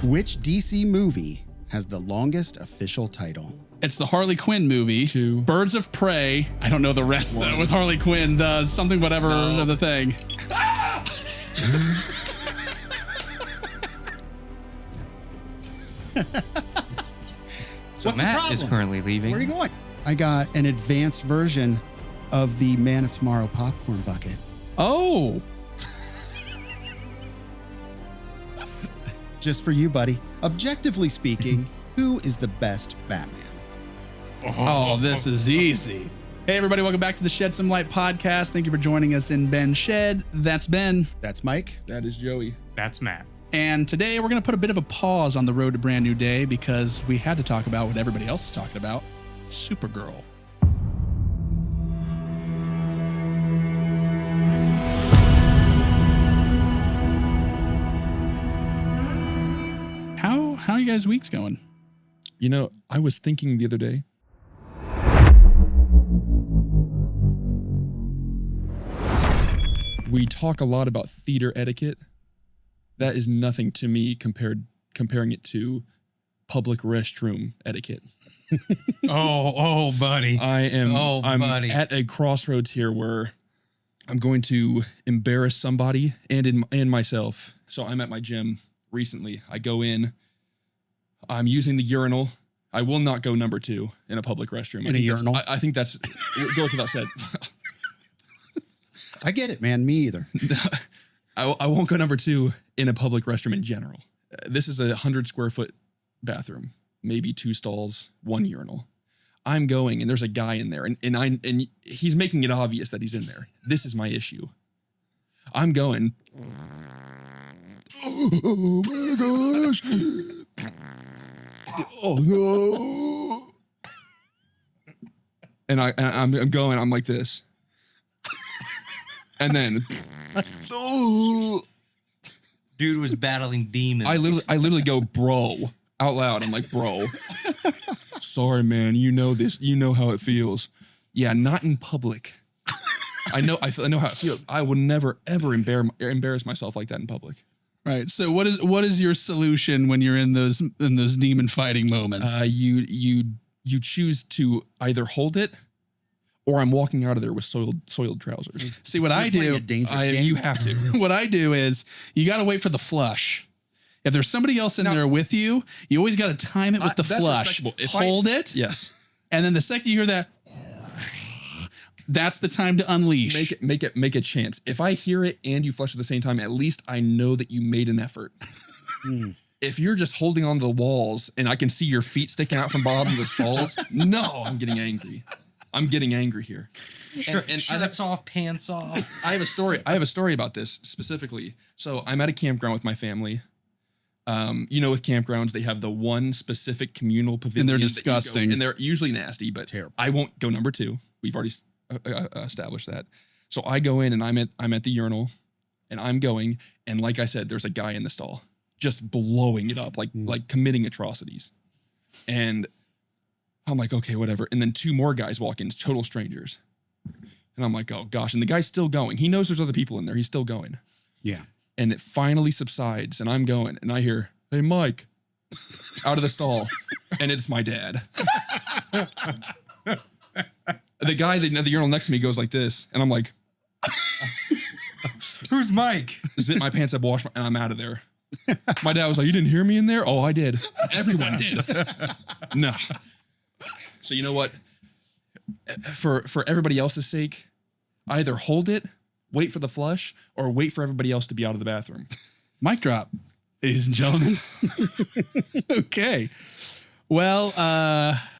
Which DC movie has the longest official title? It's the Harley Quinn movie. 2. Birds of Prey. I don't know the rest though, with Harley Quinn. The something whatever of the thing. So What's the Matt problem? is currently leaving. Where are you going? I got an advanced version of the Man of Tomorrow popcorn bucket. Oh. Just for you, buddy. Objectively speaking, who is the best Batman? Oh, this is easy. Hey, everybody. Welcome back to the Shed Some Light podcast. Thank you for joining us in Ben's Shed. That's Ben. That's Mike. That is Joey. That's Matt. And today we're going to put a bit of a pause on the road to brand new day because we had to talk about what everybody else is talking about, Supergirl. How are you guys' weeks going? You know, I was thinking the other day. We talk a lot about theater etiquette. That is nothing to me comparing it to public restroom etiquette. Oh, buddy. I'm buddy. at a crossroads here where I'm going to embarrass somebody and myself. So I'm at my gym recently. I go in. I'm using the urinal. I will not go number 2 in a public restroom. In a urinal? I think that's it goes without said. I get it, man. Me either. I won't go number 2 in a public restroom in general. This is a 100 square foot bathroom, maybe 2 stalls, 1 urinal. I'm going and there's a guy in there and he's making it obvious that he's in there. This is my issue. I'm going. Oh my gosh. Oh no. And I'm going, I'm like this. And then Dude was battling demons. I literally go, bro, out loud. I'm like, bro, sorry, man. You know this. You know how it feels. Yeah, not in public. I know how it feels. I would never ever embarrass myself like that in public. Right. So what is your solution when you're in those demon fighting moments? You choose to either hold it, or I'm walking out of there with soiled trousers. See what I playing do? a dangerous game. You have to. What I do is you got to wait for the flush. If there's somebody else in there with you, you always got to time it with the that's flush. respectable. If Hold it. Yes. And then the second you hear that, that's the time to unleash. Make a chance. If I hear it and you flush at the same time, at least I know that you made an effort. If you're just holding on to the walls and I can see your feet sticking out from bottom of the stalls, no, I'm getting angry. I'm getting angry here. and shirts off, pants off. I have a story about this specifically. So I'm at a campground with my family. With campgrounds, they have the one specific communal pavilion. And they're disgusting. And they're usually nasty, but Terrible. I won't go number 2. We've already established that. So I go in and I'm at the urinal and I'm going. And like I said, there's a guy in the stall just blowing it up, like committing atrocities. And I'm like, okay, whatever. And then 2 more guys walk in, total strangers. And I'm like, oh gosh. And the guy's still going. He knows there's other people in there. He's still going. Yeah. And it finally subsides. And I'm going. And I hear, hey, Mike, out of the stall. And it's my dad. The guy at the urinal next to me goes like this. And I'm like, Who's Mike? zip my pants up, and I'm out of there. My dad was like, you didn't hear me in there? Oh, I did. Everyone did. No. So you know what? For everybody else's sake, either hold it, wait for the flush, or wait for everybody else to be out of the bathroom. Mic drop, ladies and gentlemen. Okay. Well,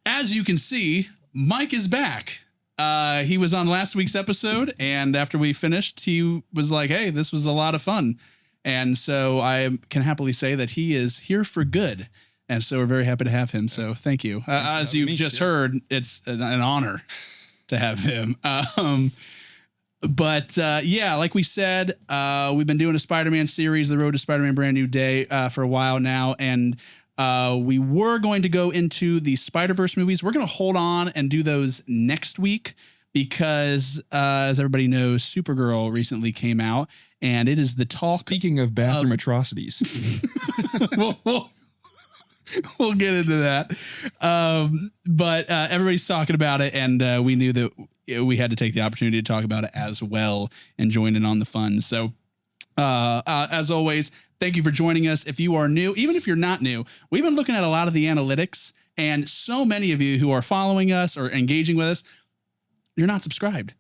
as you can see, Mike is back. He was on last week's episode, and after we finished, he was like, hey, this was a lot of fun. And so I can happily say that he is here for good. And so we're very happy to have him. So thank you. As you've just heard, it's an honor to have him. But like we said, we've been doing a Spider-Man series, The Road to Spider-Man Brand New Day, for a while now. And we were going to go into the Spider-Verse movies. We're going to hold on and do those next week because, as everybody knows, Supergirl recently came out. and it is the talk. Speaking of bathroom atrocities, we'll get into that. But everybody's talking about it, and we knew that we had to take the opportunity to talk about it as well and join in on the fun. So as always, thank you for joining us. If you are new, even if you're not new, we've been looking at a lot of the analytics, and so many of you who are following us or engaging with us, you're not subscribed.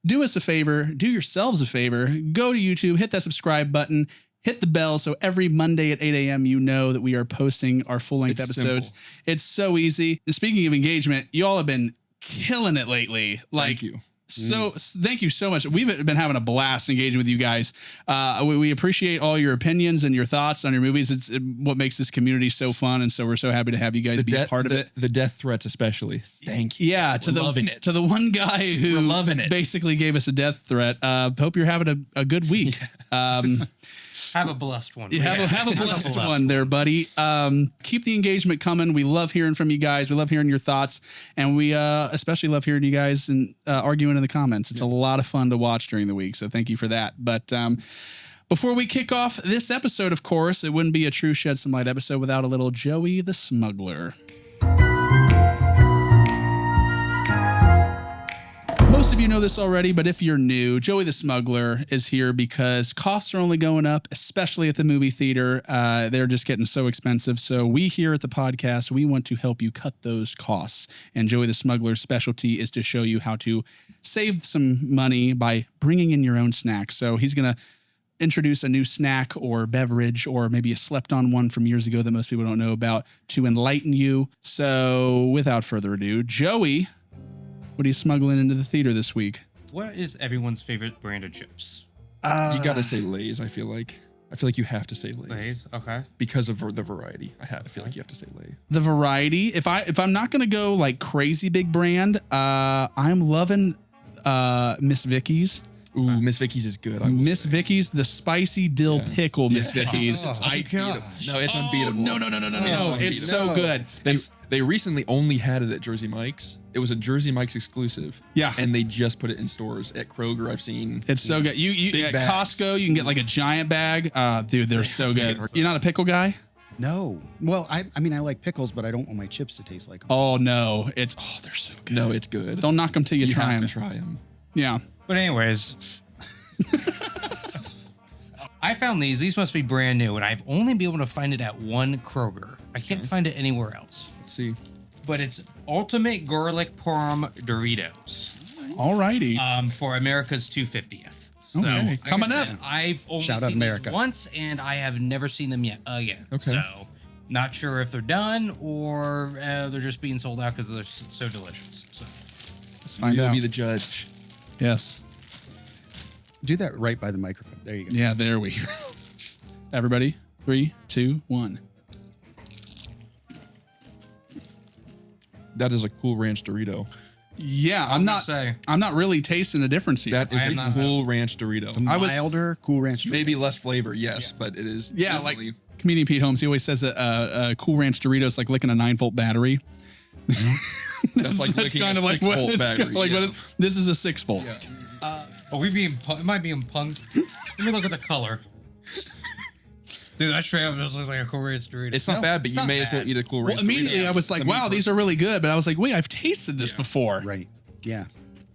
Do us a favor, do yourselves a favor, go to YouTube, hit that subscribe button, hit the bell so every Monday at 8 a.m. you know that we are posting our full-length episodes. Simple. It's so easy. And speaking of engagement, you all have been killing it lately. thank you. So thank you so much. We've been having a blast engaging with you guys. We appreciate all your opinions and your thoughts on your movies. It's what makes this community so fun, and so we're so happy to have you guys be a part of it. The death threats, especially. Thank you. Yeah, to the one guy who We're loving it. basically gave us a death threat. Hope you're having a good week. Have a blessed one. Have a blessed one there, buddy. Keep the engagement coming. We love hearing from you guys. We love hearing your thoughts, and we especially love hearing you guys and arguing in the comments. It's a lot of fun to watch during the week, so thank you for that. But before we kick off this episode, of course, it wouldn't be a true Shed Some Light episode without a little Joey the Smuggler. Most of you know this already, but if you're new, Joey the Smuggler is here because costs are only going up, especially at the movie theater. They're just getting so expensive. So we here at the podcast, we want to help you cut those costs. And Joey the Smuggler's specialty is to show you how to save some money by bringing in your own snacks. So he's going to introduce a new snack or beverage or maybe a slept-on one from years ago that most people don't know about to enlighten you. So without further ado, Joey, what are you smuggling into the theater this week? What is everyone's favorite brand of chips? You got to say Lay's, I feel like. I feel like you have to say Lay's. Lay's, okay. Because of the variety. I feel like you have to say Lay's. The variety. If I'm not gonna go like crazy big brand, I'm loving Miss Vicky's. Ooh, Miss Vicky's is good. Miss Vicky's, the spicy dill pickle Miss Vicky's. Oh, No, it's unbeatable. No, it's so good. They recently only had it at Jersey Mike's. It was a Jersey Mike's exclusive. Yeah. And they just put it in stores. At Kroger, I've seen. It's so good. You big at bags. Costco, you can get like a giant bag. Dude, they're so good. You're not a pickle guy? No. Well, I mean, I like pickles, but I don't want my chips to taste like them. Oh no, they're so good. No, it's good. Don't knock them till you try have them. to try them. Yeah. But anyways, I found these. These must be brand new, and I've only been able to find it at one Kroger. I can't find it anywhere else. Let's see. But it's Ultimate Garlic Parm Doritos Alrighty. for America's 250th. So, Okay, like I coming said, up. I've only Shout out seen these America. once, and I have never seen them yet again. Okay. So, not sure if they're done or they're just being sold out because they're so delicious. So, Let's find You'll out. be the judge. Yes. Do that right by the microphone. There you go. Yeah, there we go. Everybody, 3, 2, 1. That is a Cool Ranch Dorito. Yeah, was gonna I'm not really tasting the difference here. That is am a not Cool Ranch Dorito. Milder, Cool Ranch. Maybe less flavor, yes, but it is. Yeah, like definitely- comedian Pete Holmes, he always says that Cool Ranch Doritos like licking a 9-volt battery. that's like licking a 6-volt battery. Yeah. This is a 6-volt. are we being? It might be punked. Let me look at the color. Dude, that straight up just looks like a Cool Ranch Dorito. It's not bad, but you not may as well bad. eat a Cool Ranch Well, immediately Dorito. I was like, wow, these are really good. But I was like, wait, I've tasted this before. Right. Yeah.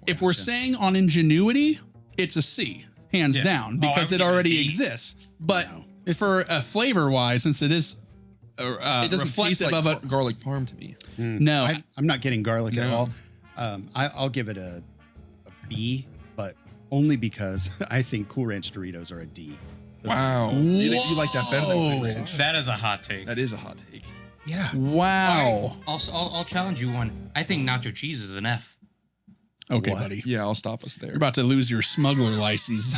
If we're saying on ingenuity, it's a C, hands Yeah. down, Oh, I because would it give it a already D. exists. But for flavor wise, since it is it doesn't taste reflective like of a garlic parm to me. no, I'm not getting garlic at No. all. I'll give it a B, but only because I think Cool Ranch Doritos are a D. Wow. You like that better than Cool Ranch? That is a hot take. That is a hot take. Yeah. wow. I'll challenge you one. I think nacho cheese is an F. Okay, What? buddy. Yeah, I'll stop us there. You're about to lose your smuggler license.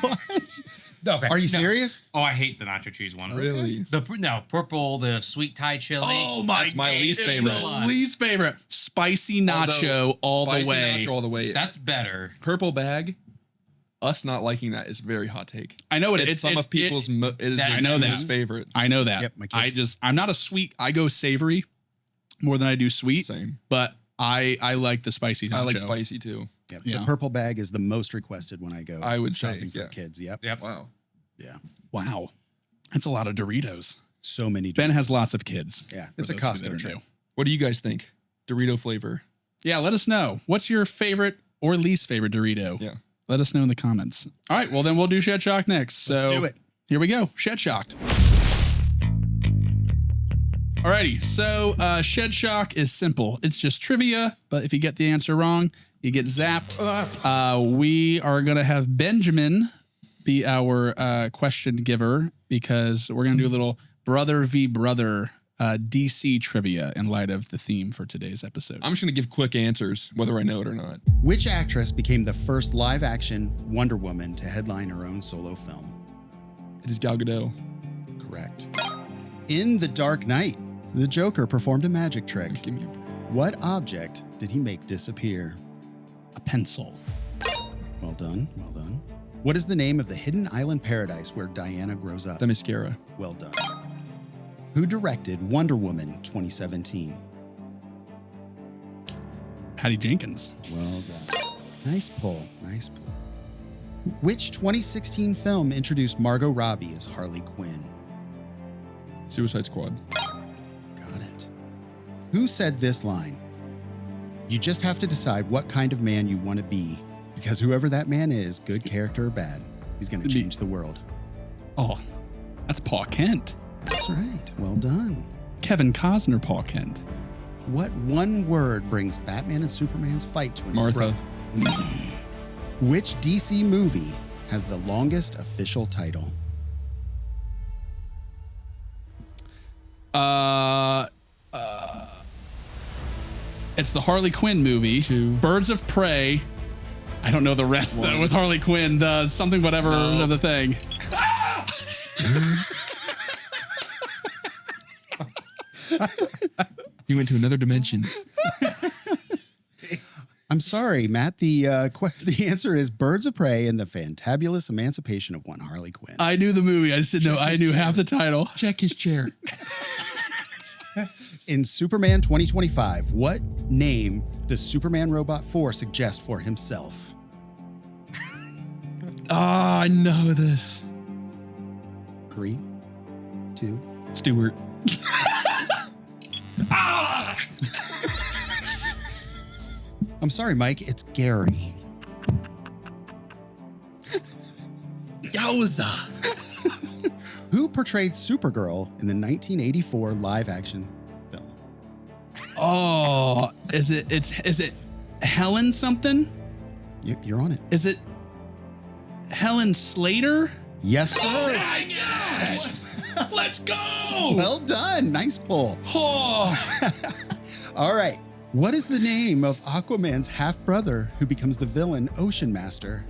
What? Okay. Are you serious? Oh, I hate the nacho cheese one. Really? The purple, the sweet Thai chili. That's my least favorite. Least favorite. Spicy nacho all the Spicy way. nacho all the way. That's better. Purple bag. Us not liking that is a very hot take. I know it. It's some of people's. It is I their know most that. favorite. I know that. Yep, my kids- I'm not a sweet. I go savory more than I do sweet. Same. But I like the spicy nacho. I like spicy too. Yep. Yeah. The purple bag is the most requested when I go I would say, shopping for yeah. kids. Yep. Yep. Wow. Yeah. Wow. That's a lot of Doritos. So many. Ben Doritos. has lots of kids. Yeah. for It's a those of you Costco that are trip. new. What do you guys think? Dorito flavor. Yeah, let us know. What's your favorite or least favorite Dorito? Yeah. Let us know in the comments. All right, well then we'll do Shed Shock next. So Let's do it. Here we go. Shed Shocked. Alrighty, so Shed Shock is simple. It's just trivia, but if you get the answer wrong, you get zapped. We are gonna have Benjamin be our question giver because we're gonna do a little brother v brother DC trivia in light of the theme for today's episode. I'm just going to give quick answers, whether I know it or not. Which actress became the first live-action Wonder Woman to headline her own solo film? It is Gal Gadot. Correct. In The Dark Knight, the Joker performed a magic trick. Give me a... What object did he make disappear? A pencil. Well done. Well done. What is the name of the hidden island paradise where Diana grows up? The mascara. Well done. Who directed Wonder Woman 2017? Patty Jenkins. Well done. Nice pull. Nice pull. Which 2016 film introduced Margot Robbie as Harley Quinn? Suicide Squad. Got it. Who said this line? You just have to decide what kind of man you want to be, because whoever that man is, good character or bad, he's going to change the world. Oh, that's Paul Kent. That's right. Well done. Kevin Costner, Paul Kent. What one word brings Batman and Superman's fight to an Martha. Which DC movie has the longest official title? It's the Harley Quinn movie. Two. Birds of Prey. I don't know the rest though, with Harley Quinn. The something whatever of the thing. He went to another dimension. I'm sorry, Matt. The answer is Birds of Prey and the Fantabulous Emancipation of One Harley Quinn. I knew the movie. I just didn't know. I knew half the title. Check his chair. In Superman 2025, what name does Superman Robot 4 suggest for himself? I know this. 3, 2. Stewart. I'm sorry, Mike. It's Gary. Yowza. Who portrayed Supergirl in the 1984 live-action film? Oh, is it Helen something? You're on it. Is it Helen Slater? Yes, sir. Yes. Let's go. Well done. Nice pull. Oh. All right. What is the name of Aquaman's half-brother who becomes the villain Ocean Master?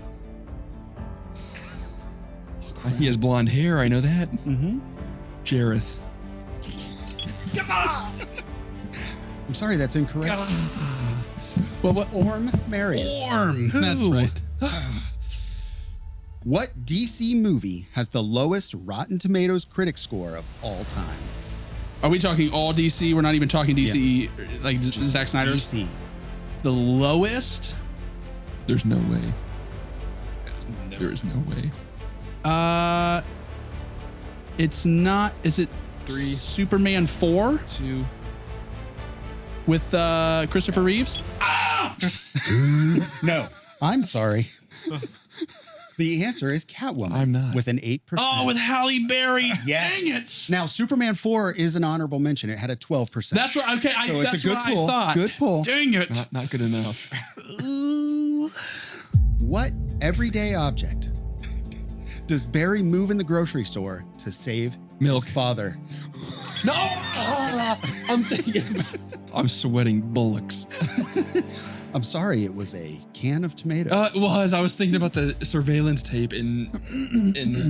He has blonde hair. I know that. Mm-hmm. Jareth. I'm sorry, that's incorrect. Well, what? Orm Marius. Orm. That's right. What DC movie has the lowest Rotten Tomatoes critic score of all time? Are we talking all DC? We're not even talking DC, like Zack Snyder's? DC. The lowest? There's no way. There is no way. It's not. Is it 3, Superman 4 2. with Christopher Reeves? No, I'm sorry. The answer is Catwoman. I'm not. With an 8%. Oh, with Halle Berry. Yes. Dang it. Now, Superman 4 is an honorable mention. It had a 12%. That's what. Okay, So it's that's a good what pull. I thought. Good pull. Dang it. Not good enough. What everyday object does Barry move in the grocery store to save Milk. his father? No. I'm thinking about I'm sweating bullocks. I'm sorry, it was a can of tomatoes. It was. I was thinking about the surveillance tape in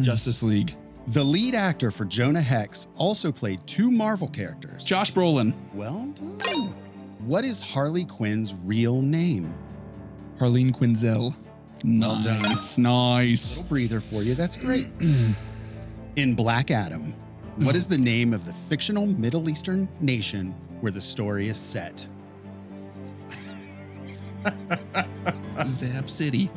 Justice League. The lead actor for Jonah Hex also played 2 Marvel characters. Josh Brolin. Well done. What is Harley Quinn's real name? Harleen Quinzel. Well done. Nice. Little breather for you. That's great. In Black Adam, what is the name of the fictional Middle Eastern nation where the story is set? Zap City.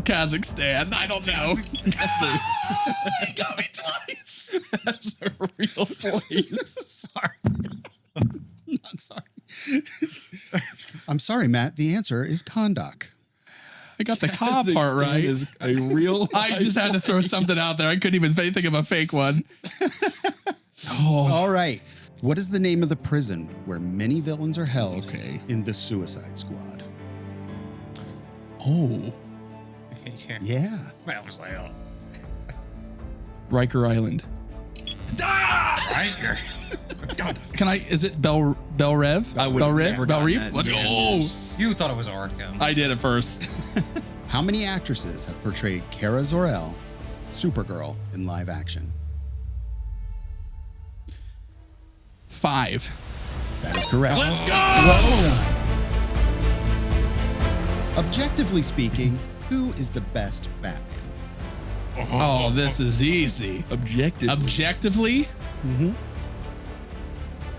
Kazakhstan. I don't know. He got me twice. That's a real place. Sorry. Not sorry. I'm sorry, Matt. The answer is Kondak. I got the car part right. Is a real. I just had to throw something out there. I couldn't even think of a fake one. All right. What is the name of the prison where many villains are held in the Suicide Squad? Oh. Yeah. I was like, oh. Riker Island. Riker. Can I? Is it Bel Rev? I would Bel have Rev? never Bel gotten Reef? that. Let's Yes. go. You thought it was Arkham. I did it first. How many actresses have portrayed Kara Zor-El, Supergirl, in live action? 5. That is correct. Let's go. Well done. Objectively speaking, who is the best Batman? Oh, this is easy. Objectively?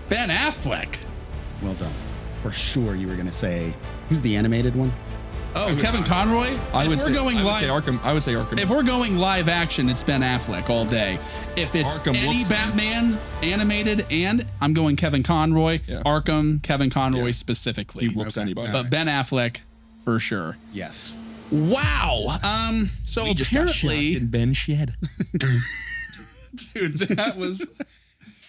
Ben Affleck. Well done. For sure you were going to say, who's the animated one? Oh, Kevin Conroy? I would say live, Arkham. I would say Arkham. if we're going live action, it's Ben Affleck all day. If it's Arkham any looks- Batman animated, and I'm going Kevin Conroy, Yeah. Arkham, Kevin Conroy specifically. He whoops anybody. But Ben Affleck for sure. Yes. Wow. So We just got shocked apparently, and Ben shed. dude, that was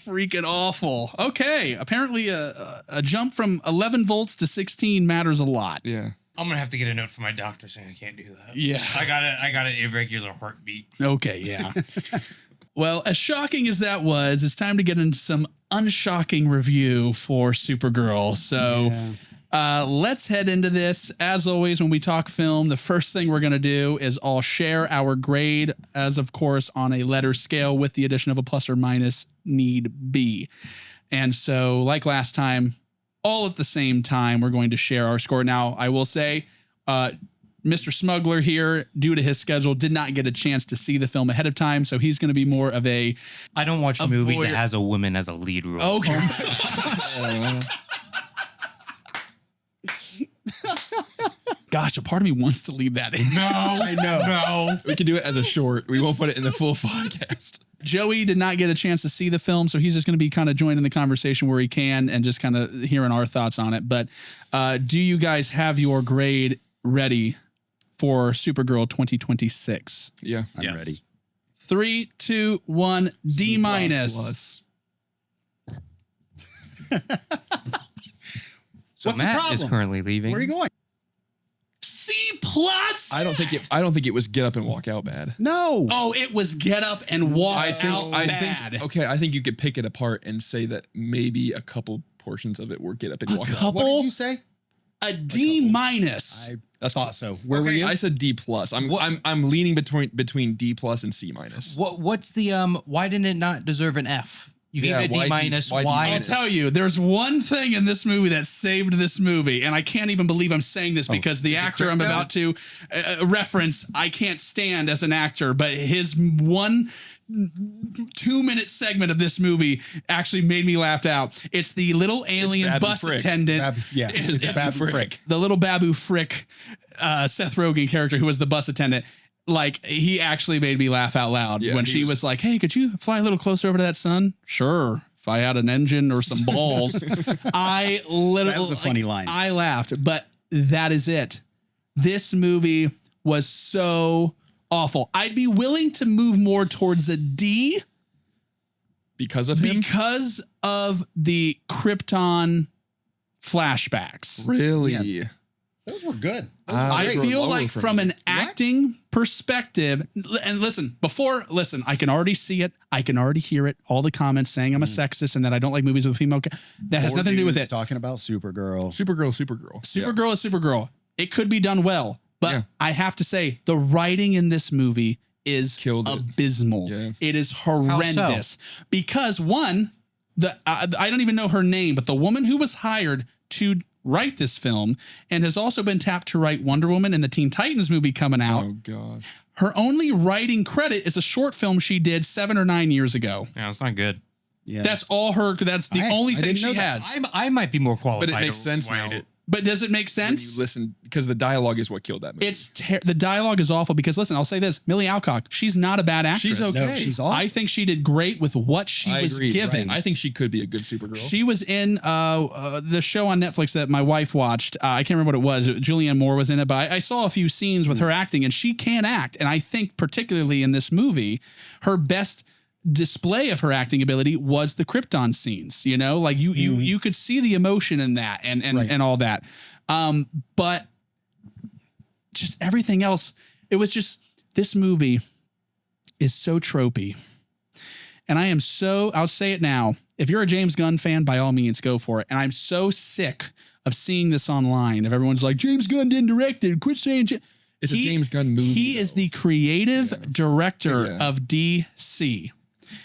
freaking awful. Okay, apparently a jump from 11 volts to 16 matters a lot. Yeah. I'm gonna have to get a note from my doctor saying I can't do that. Yeah. I got an irregular heartbeat. Okay, yeah. Well, as shocking as that was, it's time to get into some unshocking review for Supergirl. So let's head into this. As always, when we talk film, the first thing we're going to do is all share our grade, as of course, on a letter scale with the addition of a plus or minus need be. And so, like last time, all at the same time, we're going to share our score. Now, I will say, Mr. Smuggler here, due to his schedule, did not get a chance to see the film ahead of time, so he's going to be more of a... I don't watch A movies voyeur. that has a woman as a lead role. Okay. Gosh, a part of me wants to leave that in. No, I know. No. We can do it as a short. We won't put it in the full podcast. Joey did not get a chance to see the film, so he's just going to be kind of joining the conversation where he can and just kind of hearing our thoughts on it. But do you guys have your grade ready for Supergirl 2026? Yeah. I'm ready. 3, 2, 1, D minus. Plus. So What's the Matt is problem? currently leaving. Where are you going? C plus. I don't think it was get up and walk out bad. No. Oh, it was get up and walk I think out I bad. think okay, I think you could pick it apart and say that maybe a couple portions of it were get up and walk out. couple? What did you say? A D minus. I thought so. Where were you? I said D plus. I'm leaning between D plus and C minus. What's the why didn't it not deserve an F? You gave Yeah, it a D why D- minus. why D Why? I'll minus? tell you, there's one thing in this movie that saved this movie, and I can't even believe I'm saying this because the actor I'm about to reference, I can't stand as an actor, but his 1 2-minute segment of this movie actually made me laugh out. It's the little alien Babu bus Frick. attendant. It's Babu Frick. The little Babu Frick, Seth Rogen character who was the bus attendant. Like, he actually made me laugh out loud Yeah, when he she was like, hey, could you fly a little closer over to that sun? Sure. If I had an engine or some balls. I literally... That was a funny line. I laughed, but that is it. This movie was so awful. I'd be willing to move more towards a D Because of him? because of the Krypton flashbacks. Really? Yeah. Those were good. Those were I great. feel lower like for from me. an acting perspective, and listen, I can already see it. I can already hear it. All the comments saying I'm a sexist and that I don't like movies with female. That has Four nothing to do with dudes it. Talking about Supergirl. Supergirl. Supergirl is Supergirl. It could be done well, but Yeah. I have to say the writing in this movie is Killed it. abysmal. Yeah. It is horrendous because one, I don't even know her name, but the woman who was hired to write this film and has also been tapped to write Wonder Woman and the Teen Titans movie coming out. Oh gosh. Her only writing credit is a short film she did 7 or 9 years ago. Yeah, it's not good. Yeah. That's all her. That's the only I thing didn't know she that. has. I might be more qualified. But it makes to sense write now. it. But does it make When you sense? listen, because the dialogue is what killed that movie. It's the dialogue is awful because listen, I'll say this: Millie Alcock, she's not a bad actress. She's okay. No, she's awesome. I think she did great with what she I was agree, given. right. I think she could be a good Supergirl. She was in the show on Netflix that my wife watched. I can't remember what it was. Julianne Moore was in it, but I saw a few scenes with her acting, and she can act. And I think particularly in this movie, her best display of her acting ability was the Krypton scenes. You know, like you could see the emotion in that and all that. But just everything else, it was just, this movie is so tropey. And I'll say it now. If you're a James Gunn fan, by all means, go for it. And I'm so sick of seeing this online. If everyone's like, James Gunn didn't direct it, quit saying It's a James Gunn movie. He is the creative director of DC.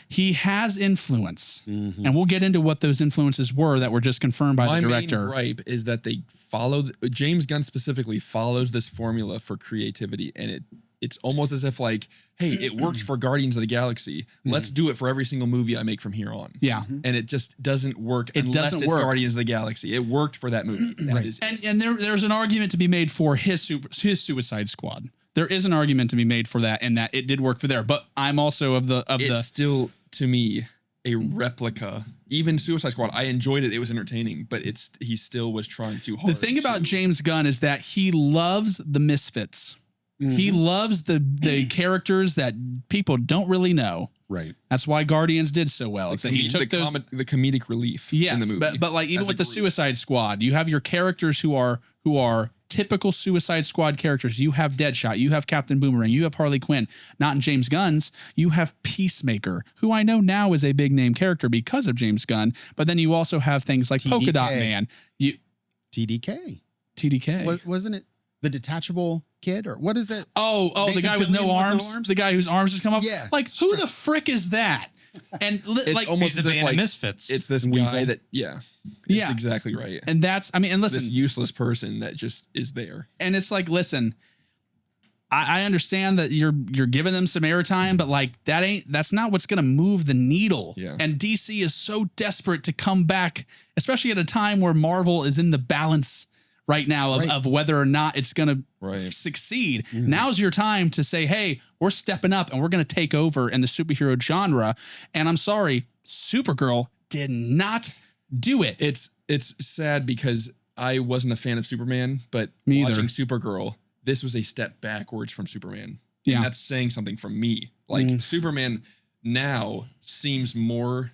He has influence. And we'll get into what those influences were that were just confirmed by the director. My main gripe is that they follow, James Gunn specifically follows this formula for creativity, and it's almost as if like, hey, it worked for Guardians of the Galaxy. Let's do it for every single movie I make from here on. Yeah. And it just doesn't work doesn't it's work. Guardians of the Galaxy. It worked for that movie. That is it. And there's an argument to be made for his Suicide Squad. There is an argument to be made for that, and that it did work for there. But I'm also It's still, to me, a replica. Even Suicide Squad, I enjoyed it. It was entertaining, but he still was trying too hard. The thing about James Gunn is that he loves the misfits. He loves the characters that people don't really know. Right. That's why Guardians did so well. So he took those, the comedic relief in the movie. but like even with the Suicide Squad, you have your characters who are typical Suicide Squad characters. You have Deadshot, you have Captain Boomerang, you have Harley Quinn. Not in James Gunn's. You have Peacemaker, who I know now is a big name character because of James Gunn. But then you also have things like Polka Dot Man. TDK. TDK. Wasn't it the detachable kid, or what is it? Oh, the guy with no arms? The guy whose arms just come up? Yeah. Like, who the frick is that? And It's like, almost He's as the if band of like Misfits. it's this guy that That's exactly right. and that's, I mean, and listen, This useless person that just is there. and it's like, listen, I understand that you're giving them some airtime, but like that's not what's going to move the needle. Yeah. And DC is so desperate to come back, especially at a time where Marvel is in the balance right now of whether or not it's going to succeed. Now's your time to say, hey, we're stepping up and we're going to take over in the superhero genre. And I'm sorry, Supergirl did not do it. It's sad because I wasn't a fan of Superman, but Me either. watching Supergirl, this was a step backwards from Superman. Yeah. And that's saying something from me. Like Superman now seems more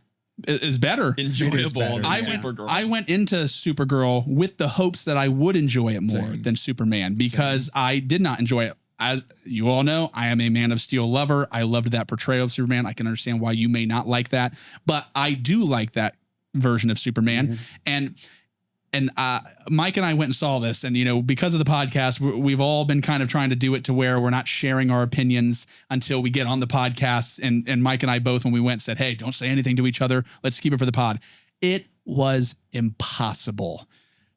Is better. enjoyable better, than yeah. Supergirl. I went into Supergirl with the hopes that I would enjoy it more than Superman because I did not enjoy it. As you all know, I am a Man of Steel lover. I loved that portrayal of Superman. I can understand why you may not like that, but I do like that version of Superman. And Mike and I went and saw this, and, you know, because of the podcast, we've all been kind of trying to do it to where we're not sharing our opinions until we get on the podcast. And Mike and I both, when we went, said, hey, don't say anything to each other. Let's keep it for the pod. It was impossible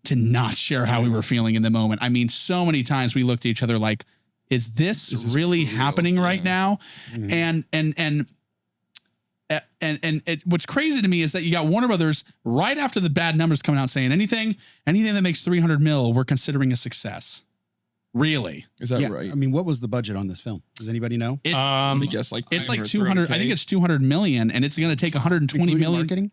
to not share how we were feeling in the moment. I mean, so many times we looked at each other like, is this really happening right now? And what's crazy to me is that you got Warner Brothers right after the bad numbers coming out saying anything that makes 300 mil, we're considering a success. Really? Is that Yeah. right? I mean, what was the budget on this film? Does anybody know? It's Let me guess, like it's like 300, 200. I think it's 200 million, and it's going to take 120 Including million. marketing?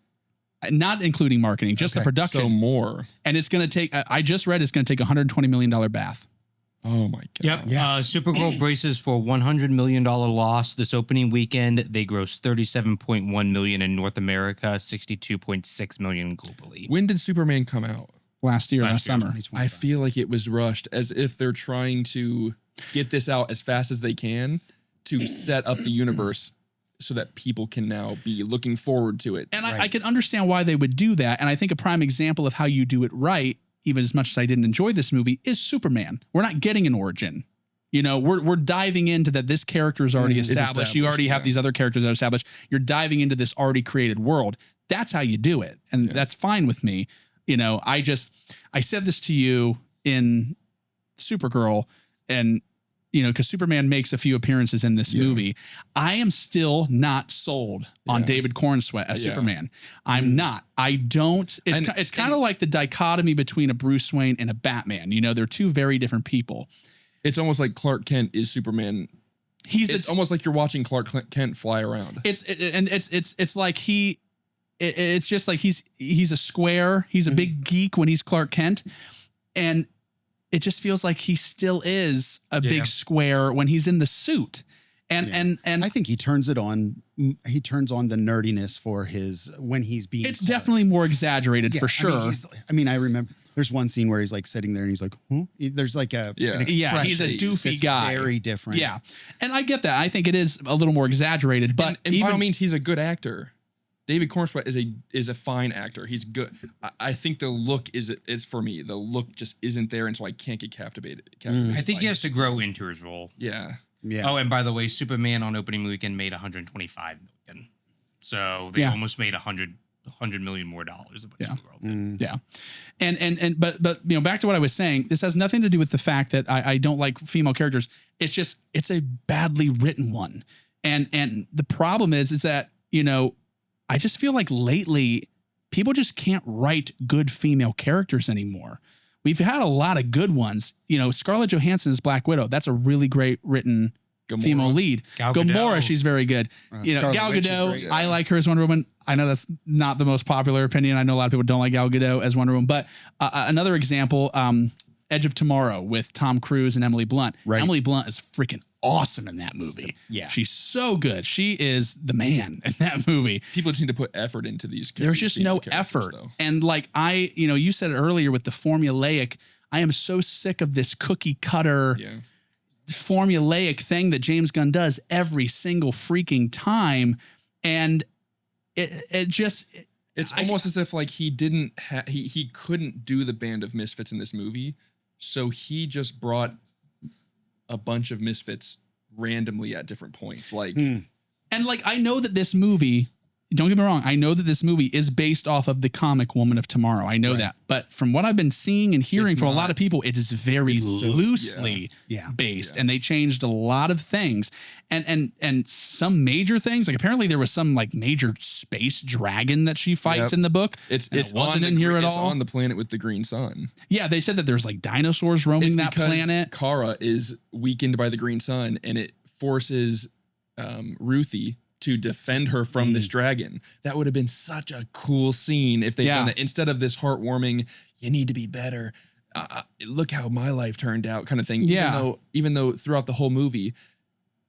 Not including marketing, just the Okay. production. so more. And it's going to take. I just read it's going to take $120 million bath. Oh my god. Yep. Yeah. Supergirl braces for $100 million loss this opening weekend. They grossed $37.1 million in North America, $62.6 million globally. When did Superman come out? Last summer. 2025. I feel like it was rushed, as if they're trying to get this out as fast as they can to set up the universe so that people can now be looking forward to it. And I can understand why they would do that. And I think a prime example of how you do it right, even as much as I didn't enjoy this movie, is Superman. We're not getting an origin. You know, we're diving into that this character is already established. You already have these other characters that are established. You're diving into this already created world. That's how you do it. And that's fine with me. You know, I said this to you in Supergirl, and because Superman makes a few appearances in this movie, I am still not sold on David Cornsweet as Superman. I'm not. I don't. It's kind of like the dichotomy between a Bruce Wayne and a Batman. They're two very different people. It's almost like Clark Kent is Superman. It's almost like you're watching Clark Kent fly around. It's like it's just like he's a square. He's a big geek when he's Clark Kent, and it just feels like he still is a big square when he's in the suit. And I think he turns it on. He turns on the nerdiness for when he's being. It's definitely more exaggerated for sure. I remember there's one scene where he's like sitting there and he's like, huh? There's like an expression. He's a doofy guy. Very different. Yeah. And I get that. I think it is a little more exaggerated, but and by all means, he's a good actor. David Cornsweet is a fine actor. He's good. I think the look is for me. The look just isn't there, and so I can't get captivated. I think he has to grow into his role. Yeah. Oh, and by the way, Superman on opening weekend made $125 million, so they almost made $100 million more dollars than what Supergirl did. Yeah, and but back to what I was saying. This has nothing to do with the fact that I don't like female characters. It's just it's a badly written one, and the problem is that I just feel like lately people just can't write good female characters anymore. We've had a lot of good ones. Scarlett Johansson's Black Widow. That's a really great written female lead. Gamora, she's very good. Gal Gadot, I like her as Wonder Woman. I know that's not the most popular opinion. I know a lot of people don't like Gal Gadot as Wonder Woman. But another example, Edge of Tomorrow with Tom Cruise and Emily Blunt. Right. Emily Blunt is freaking awesome in that movie. Yeah. She's so good. She is the man in that movie. People just need to put effort into these characters. There's just no effort. Though. And like you said it earlier with the formulaic, I am so sick of this cookie cutter formulaic thing that James Gunn does every single freaking time. And it's almost as if like he didn't he couldn't do the Band of Misfits in this movie. So he just brought a bunch of misfits randomly at different points. And I know that this movie, don't get me wrong, I know that this movie is based off of the comic Woman of Tomorrow. I know that. But from what I've been seeing and hearing from a lot of people, it is very loosely based. And they changed a lot of things. And some major things, like apparently there was some like major space dragon that she fights in the book. It wasn't in here at all. It's on the planet with the green sun. Yeah, they said that there's like dinosaurs roaming that planet. Kara is weakened by the green sun and it forces Ruthie to defend her from this dragon. That would have been such a cool scene if they'd done that instead of this heartwarming, you need to be better. Look how my life turned out kind of thing. Even though throughout the whole movie,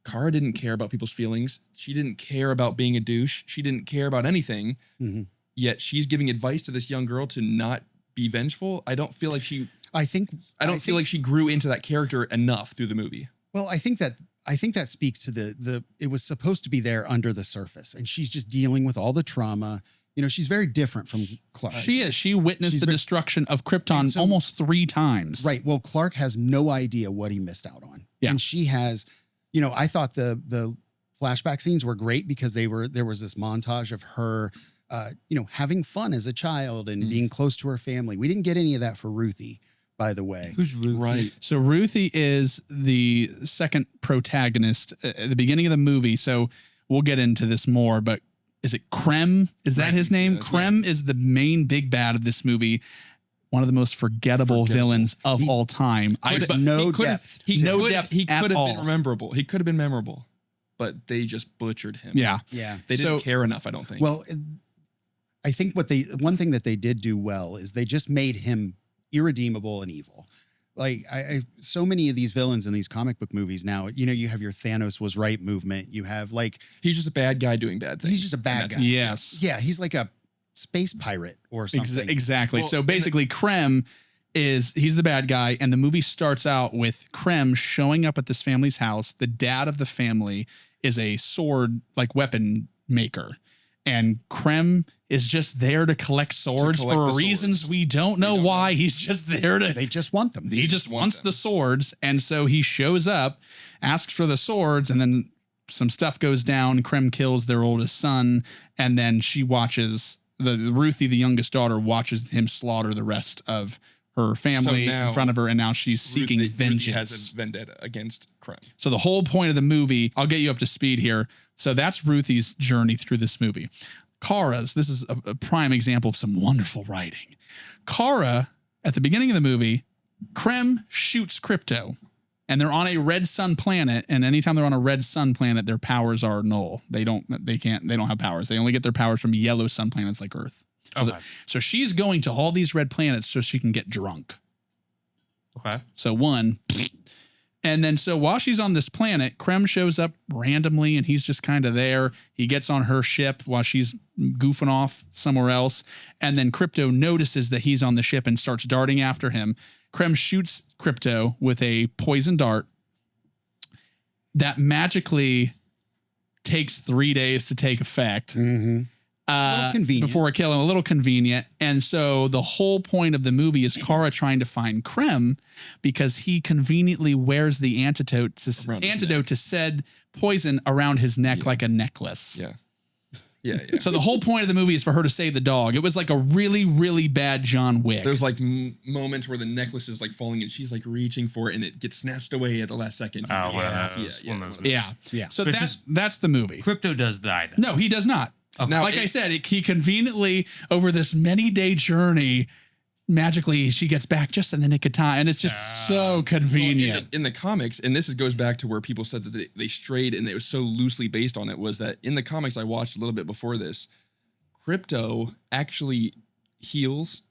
Kara didn't care about people's feelings. She didn't care about being a douche. She didn't care about anything. Yet she's giving advice to this young girl to not be vengeful. I don't feel like she feel like she grew into that character enough through the movie. Well, I think that speaks to it was supposed to be there under the surface, and she's just dealing with all the trauma. She's very different from Clark. She is. She witnessed the destruction of Krypton almost 3 times. Right. Well, Clark has no idea what he missed out on. Yeah. And she has, I thought the flashback scenes were great because there was this montage of her, having fun as a child and being close to her family. We didn't get any of that for Ruthie, by the way. Who's Ruthie? Right. So Ruthie is the second protagonist at the beginning of the movie. So we'll get into this more, but is it Krem? Is that his name? Krem is the main big bad of this movie. One of the most forgettable villains of all time. No depth. He could have been memorable. He could have been memorable, but they just butchered him. Yeah. They didn't care enough, I don't think. Well, I think one thing that they did do well is they just made him irredeemable and evil. Like so many of these villains in these comic book movies now, you have your Thanos was right movement. You have he's just a bad guy doing bad things. He's just a bad guy. Yes. Yeah. He's like a space pirate or something. Exactly. Well, so basically Krem he's the bad guy. And the movie starts out with Krem showing up at this family's house. The dad of the family is a sword weapon maker. And Krem is just there to collect swords for reasons we don't know why. He's just there to... They just want them. He just wants the swords. And so he shows up, asks for the swords, and then some stuff goes down. Krem kills their oldest son. And then she watches... Ruthie, the youngest daughter, watches him slaughter the rest of her family So now in front of her, and now she's seeking Ruthie vengeance. has a vendetta against Krem. So the whole point of the movie, I'll get you up to speed here. So that's Ruthie's journey through this movie. Kara's, this is a prime example of some wonderful writing. Kara, at the beginning of the movie, Krem shoots Crypto, and they're on a red sun planet. And anytime they're on a red sun planet, their powers are null. They don't have powers. They only get their powers from yellow sun planets like Earth. So, so she's going to all these red planets so she can get drunk. Okay. So one, and then so while she's on this planet, Krem shows up randomly and he's just kind of there. He gets on her ship while she's goofing off somewhere else. And then Crypto notices that he's on the ship and starts darting after him. Krem shoots Crypto with a poison dart that magically takes 3 days to take effect. A little convenient. Before a kill, a little convenient. And so the whole point of the movie is Kara trying to find Krem because he conveniently wears the antidote to said poison around his neck like a necklace. Yeah. Yeah. So the whole point of the movie is for her to save the dog. It was like a really, really bad John Wick. There's like moments where the necklace is like falling and she's like reaching for it and it gets snatched away at the last second. Oh, Yeah. So But that's the movie. Crypto does die. Then. No, he does not. Now, like I said, he conveniently, over this many-day journey, magically she gets back just in the nick of time. And it's just so convenient. in the comics, and goes back to where people said that they strayed and it was so loosely based on it, was that in the comics I watched a little bit before this, Crypto actually heals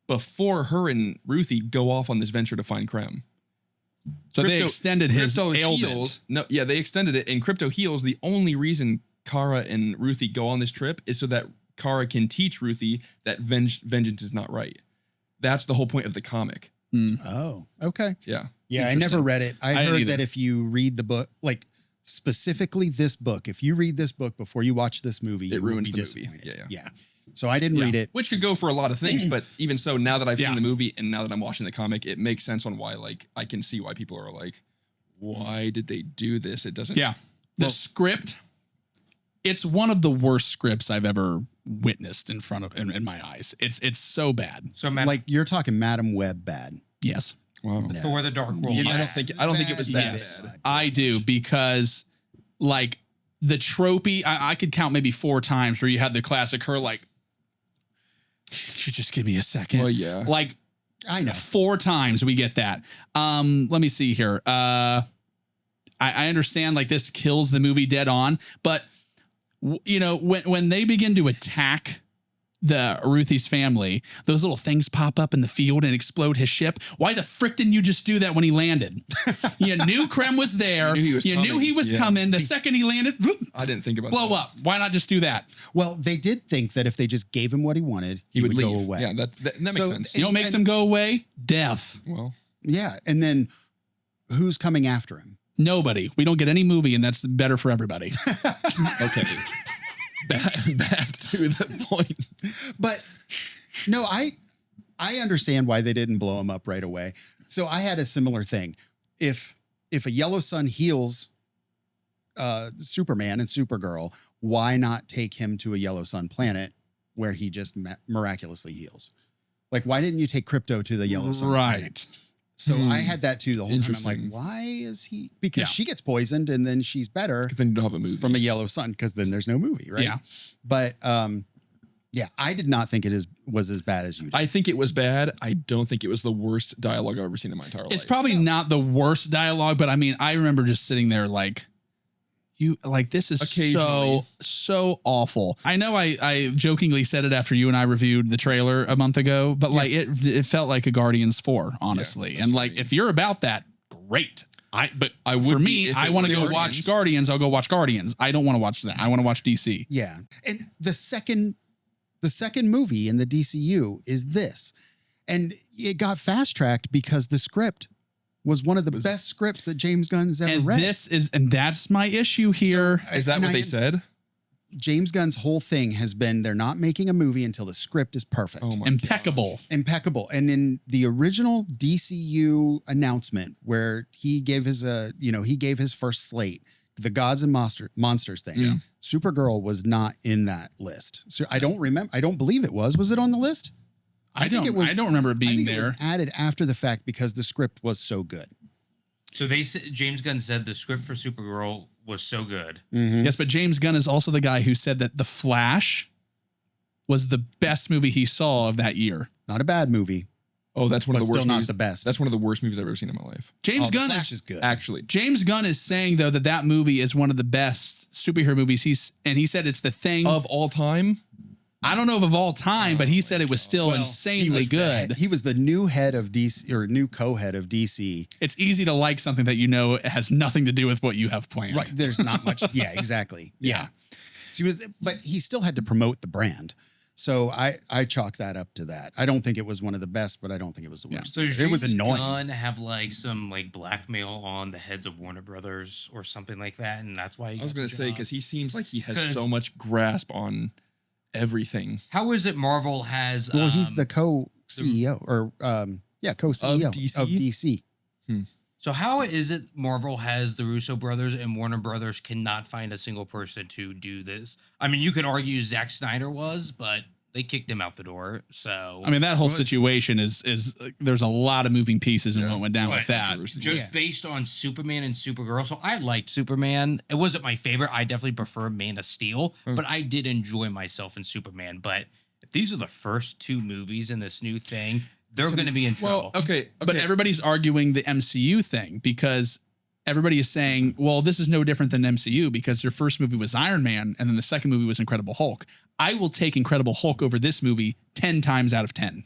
before her and Ruthie go off on this venture to find Krem. So they extended his ailment. Heals. No, yeah, they extended it, and Crypto heals. The only reason Kara and Ruthie go on this trip is so that Kara can teach Ruthie that vengeance is not right. That's the whole point of the comic. Oh, okay. Yeah. Yeah, I never read it. I heard either. that if you read the book, like specifically this book, if you read this book before you watch this movie, It you will ruins be the movie. disappointed. Yeah. So I didn't read it. Which could go for a lot of things, but even so, now that I've seen the movie and now that I'm watching the comic, it makes sense on why, like, I can see why people are like, why did they do this? It doesn't. Yeah. The script, it's one of the worst scripts I've ever witnessed in my eyes. It's so bad. So, Matt, Like you're talking Madam Web bad. Yes. Wow. Thor: The Dark World. I don't think it was that Yes. bad. I do, because like the tropey, I could count maybe 4 times where you had the classic her like, you should just give me a second. Well, yeah. Like I know. 4 times we get that. Let me see here. I understand like this kills the movie dead on, but you know, when they begin to attack the Ruthie's family, those little things pop up in the field and explode his ship. Why the frick didn't you just do that when he landed? You knew Krem was there. You knew he was coming. The second he landed, whoop, I didn't think about blow that. up. Why not just do that? Well, they did think that if they just gave him what he wanted, he would leave. go away. Yeah, that makes So- sense. You know what makes him go away? Death. Well, Yeah. And then who's coming after him? Nobody. We don't get any movie, and that's better for everybody. okay. back to the point. But no, I understand why they didn't blow him up right away. So I had a similar thing. If a yellow sun heals Superman and Supergirl, why not take him to a yellow sun planet where he just miraculously heals? Like, why didn't you take Crypto to the yellow sun planet? Right. So I had that too the whole time. I'm Interesting. like, why is he? Because she gets poisoned and then she's better Then you don't have a movie. from a yellow sun, because then there's no movie, right? Yeah. But yeah, I did not think it was as bad as you did. I think it was bad. I don't think it was the worst dialogue I've ever seen in my entire life. It's probably not the worst dialogue, but I mean, I remember just sitting there like, this is Occasionally. so awful. I know I jokingly said it after you and I reviewed the trailer a month ago, but like it felt like a Guardians 4, honestly. that's And like, funny. if you're about that, great. I would for be me, if I it want to was go Guardians. watch Guardians. I'll go watch Guardians. I don't want to watch that. I want to watch DC. Yeah. And the second movie in the DCU is this. And it got fast tracked because the script was one of the best scripts that James Gunn's ever And read. that's my issue here. Is that and what they I- said? James Gunn's whole thing has been they're not making a movie until the script is perfect. Oh my Impeccable. Impeccable. And in the original DCU announcement where he gave his first slate, the Gods and Monsters thing, Supergirl was not in that list. So I don't believe it was. Was it on the list? I don't remember it being I think there. It was added after the fact because the script was so good. So James Gunn said the script for Supergirl was so good. Yes, but James Gunn is also the guy who said that The Flash was the best movie he saw of that year. Not a bad movie. Oh, that's one But of the worst still not movies. the best. That's one of the worst movies I've ever seen in my life. James The Gunn Flash is is good. Actually, James Gunn is saying though that movie is one of the best superhero movies he said it's the thing of all time. I don't know if of all time, but he said it was still Well, insanely good. He was the new head of DC or new co-head of DC. It's easy to like something that you know has nothing to do with what you have planned. Right. There's not much. Yeah, exactly. Yeah. So but he still had to promote the brand. So I chalk that up to that. I don't think it was one of the best, but I don't think it was the worst. So does it was James annoying. Gunn have like some like blackmail on the heads of Warner Brothers or something like that, and that's why I was going to say because he seems like he has 'Cause- so much grasp on everything. How is it Marvel has? Well, he's the co-CEO or co-CEO Of DC? of DC. So how is it Marvel has the Russo brothers and Warner Brothers cannot find a single person to do this? I mean, you could argue Zack Snyder was, but they kicked him out the door. So I mean, that whole situation is there's a lot of moving pieces in what went down with that. just based on Superman and Supergirl. So I liked Superman. It wasn't my favorite. I definitely prefer Man of Steel, but I did enjoy myself in Superman. But if these are the first two movies in this new thing, they're going to be in trouble. Well, okay, But everybody's arguing the MCU thing because everybody is saying, well, this is no different than MCU because their first movie was Iron Man and then the second movie was Incredible Hulk. I will take Incredible Hulk over this movie 10 times out of 10.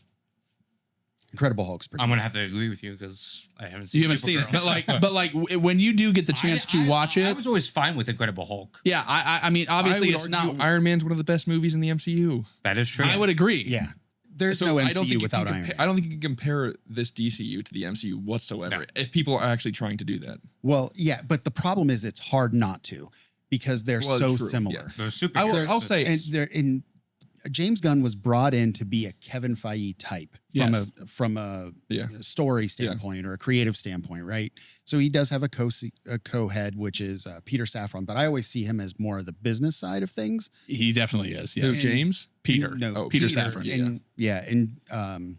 Incredible Hulk's pretty I'm going to have to agree with you because I haven't seen You haven't seen it, Supergirl. but like when you do get the chance to watch I it, was always fine with Incredible Hulk. yeah, I mean, obviously it's not. Iron Man's one of the best movies in the MCU. That is true. I would agree. Yeah. There's So no I don't MCU think without Iron Man. I don't think you can compare this DCU to the MCU whatsoever. If people are actually trying to do that, Well, yeah, but the problem is it's hard not to because they're Well, so true, similar. yeah. They're super. I'll say And they're in James Gunn was brought in to be a Kevin Feige type from a story standpoint or a creative standpoint, right? So he does have a co-head, which is Peter Safran, but I always see him as more of the business side of things. He definitely is. Yeah, who's James? Peter. Peter Peter Safran. And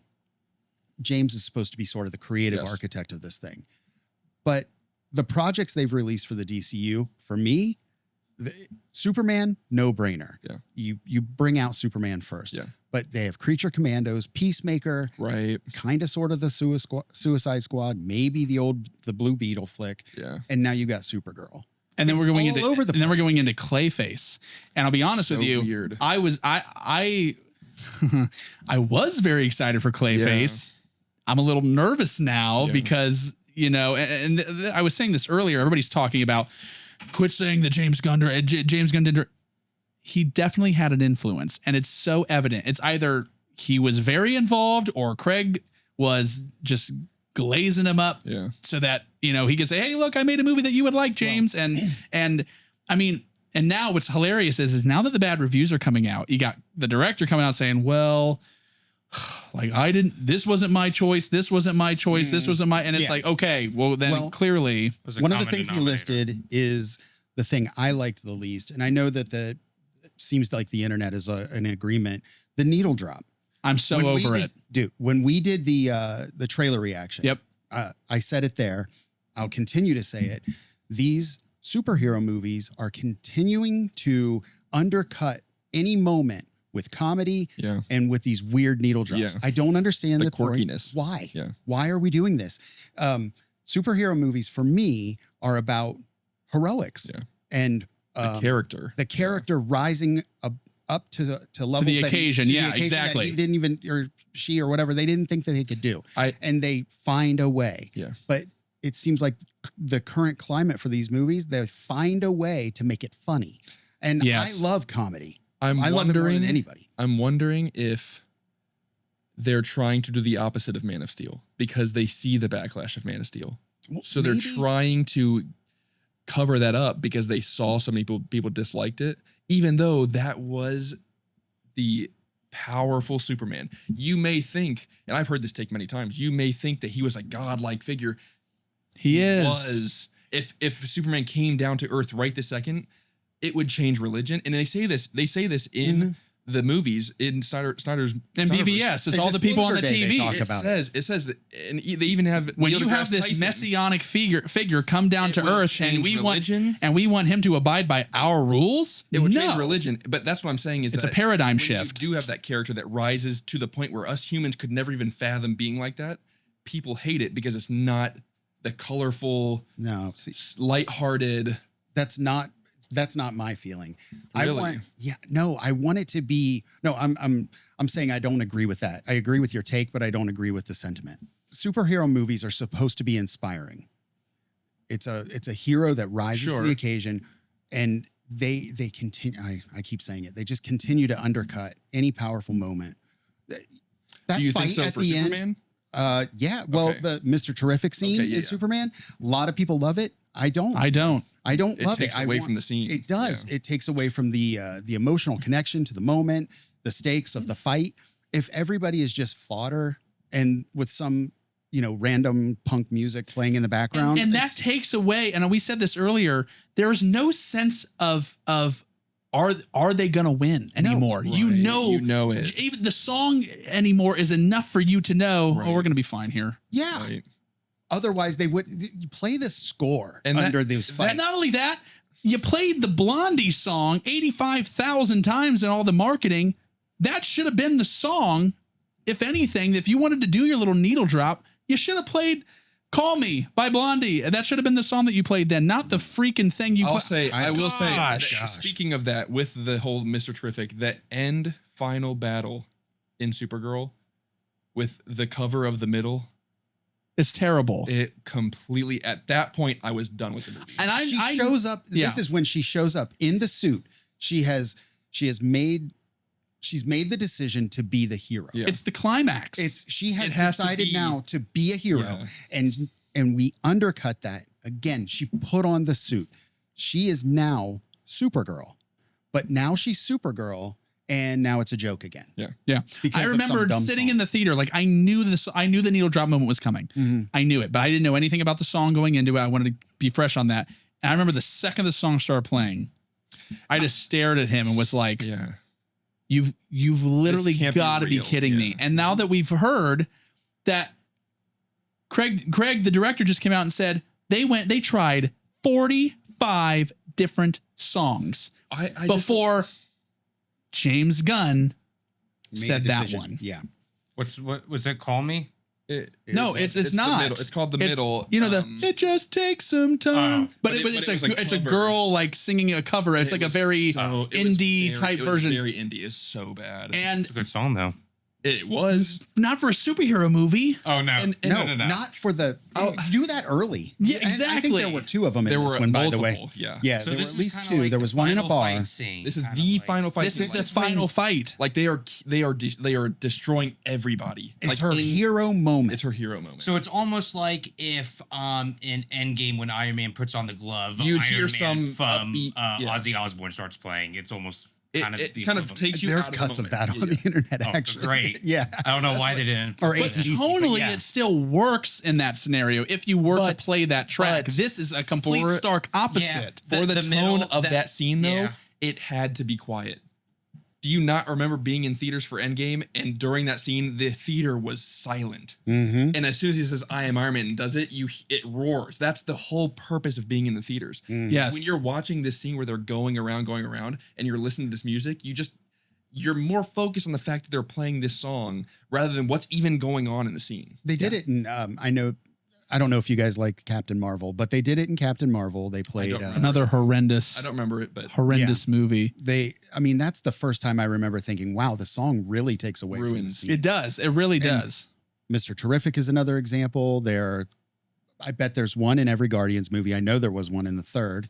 James is supposed to be sort of the creative architect of this thing. But the projects they've released for the DCU, for me, Superman, no brainer. Yeah. You bring out Superman first. Yeah. But they have Creature Commandos, Peacemaker, Right. kind of sort of the Suicide Squad, maybe the Blue Beetle flick. Yeah. And now you got Supergirl. And then It's we're going all into over the and then we're place. going into Clayface. And I'll be honest with you, weird. I was very excited for Clayface. I'm a little nervous now because and I was saying this earlier. Everybody's talking about quit saying that James Gunn did. He definitely had an influence, and it's so evident. It's either he was very involved or Craig was just glazing him up so that, he could say, hey, look, I made a movie that you would like, James. And I mean, and now what's hilarious is now that the bad reviews are coming out, you got the director coming out saying, well, like this wasn't my choice. This wasn't my choice. This wasn't my, and it's like, okay, well then clearly. One of the things he listed is the thing I liked the least. And I know that it seems like the internet is an agreement. The needle drop. I'm so over it. Dude, when we did the trailer reaction, I said it there. I'll continue to say it. These superhero movies are continuing to undercut any moment with comedy and with these weird needle drops. I don't understand the quirkiness. Why? Yeah. Why are we doing this? Superhero movies for me are about heroics and the character rising up to levels the occasion. Exactly. That he didn't even, or she or whatever, they didn't think that they could do. And they find a way. Yeah. But it seems like the current climate for these movies, they find a way to make it funny. And I love comedy. I love it more than anybody. I'm wondering if they're trying to do the opposite of Man of Steel because they see the backlash of Man of Steel. So they're trying to cover that up because they saw so many people disliked it, even though that was the powerful Superman. You may think, and I've heard this take many times, you may think that he was a godlike figure. He was. If Superman came down to Earth right this second, it would change religion. And they say this in the movies in Snyder's And Snyderverse, BVS, it's all the people on the Disclosure Day, they TV. talk It about says that, and they even have When Neil you have deGrasse this Tyson. messianic figure come down It to will Earth, change and we religion. want him to abide by our rules, It would no. change religion, but that's what I'm saying is It's a that paradigm when shift. You do have that character that rises to the point where us humans could never even fathom being like that. People hate it because it's not the colorful, No, see, lighthearted. that's not my feeling. Really? I want it to be. No, I'm saying I don't agree with that. I agree with your take, but I don't agree with the sentiment. Superhero movies are supposed to be inspiring. It's a hero that rises to Sure. the occasion, and they continue. I keep saying it. They just continue to undercut any powerful moment. That Do you fight think so at for the Superman? end. Yeah. Well, Okay. the Mr. Terrific scene Okay, yeah. in Superman. A lot of people love it. I don't. I don't. I don't It love takes it. away from the scene. It does. Yeah. It takes away from the emotional connection to the moment, the stakes of the fight. If everybody is just fodder and with some, random punk music playing in the background, And that it's- takes away, and we said this earlier, there's no sense of are they gonna win anymore? Right. You You know it. Even the song anymore is enough for you to know, Right. oh, we're gonna be fine here. yeah. Right. Otherwise, they would you play the score And that- under those fights. And not only that, you played the Blondie song 85,000 times in all the marketing. That should have been the song. If anything, if you wanted to do your little needle drop, you should have played Call Me by Blondie. That should have been the song that you played then, not the freaking thing you I will play. say, Gosh. speaking of that, with the whole Mr. Terrific, that end final battle in Supergirl with the cover of the middle, It's terrible. it completely, at that point, I was done with the movie. And she shows up. yeah. This is when she shows up in the suit. She's made the decision to be the hero. Yeah. It's the climax. She has It has to decided be- now to be a hero, Yeah. and we undercut that again. She put on the suit. She is now Supergirl, but now she's Supergirl, and now it's a joke again. Yeah. Yeah. Because I of some remember dumb sitting song. in the theater, like I knew the needle drop moment was coming. I knew it, but I didn't know anything about the song going into it. I wanted to be fresh on that. And I remember the second the song started playing, I just stared at him and was like, Yeah. you've literally can't be got to be real. kidding me. Yeah. And now that we've heard that Craig, the director, just came out and said they tried 45 different songs I just- before James Gunn Made a said that decision. one. Yeah. What was it? Call Me? No, it's the not. middle. It's called the middle. You know, it just takes some time. But But it it's was a it's a cover. girl like singing a cover. It's like a very indie type version. Very indie. It's so bad. And It's a good song though. it was. not for a superhero movie. Oh no, And- No, not for the. Do that early. Yeah, And I think exactly. there were two of them in There this were one, by the way. multiple, yeah. Yeah, So there were this at is least kinda two. like There the was one in a final bar. fight scene, This is kinda the like- final fight. This is scene. the final fight. Like they are destroying everybody. It's like her hero moment. It's her hero moment. So it's almost like if in Endgame when Iron Man puts on the glove, You Iron hear Man some from upbeat- yeah. Ozzy Osbourne starts playing. It's almost it kind of it the kind of equivalent. takes you There out are of cuts the of that moment. on the internet, Oh, actually. great. Yeah. I don't know why they didn't. Or But AC/DC, tonally, yeah. it still works in that scenario. If you were But- to play that track, but this is a complete for- stark opposite. For the, The tone middle, of that scene, though, yeah. it had to be quiet. Do you not remember being in theaters for Endgame and during that scene, the theater was silent? Mm-hmm. And as soon as he says, "I am Iron Man," and does it, it roars. That's the whole purpose of being in the theaters. Yes. When you're watching this scene where they're going around, and you're listening to this music, you're more focused on the fact that they're playing this song rather than what's even going on in the scene. They did it in, I don't know if you guys like Captain Marvel, but they did it in Captain Marvel. They played, Another horrendous, I don't remember it, but horrendous movie. that's the first time I remember thinking, wow, the song really takes away from the Ruins. scene. It does. It really does. Mr. Terrific is another example. I bet there's one in every Guardians movie. I know there was one in the third.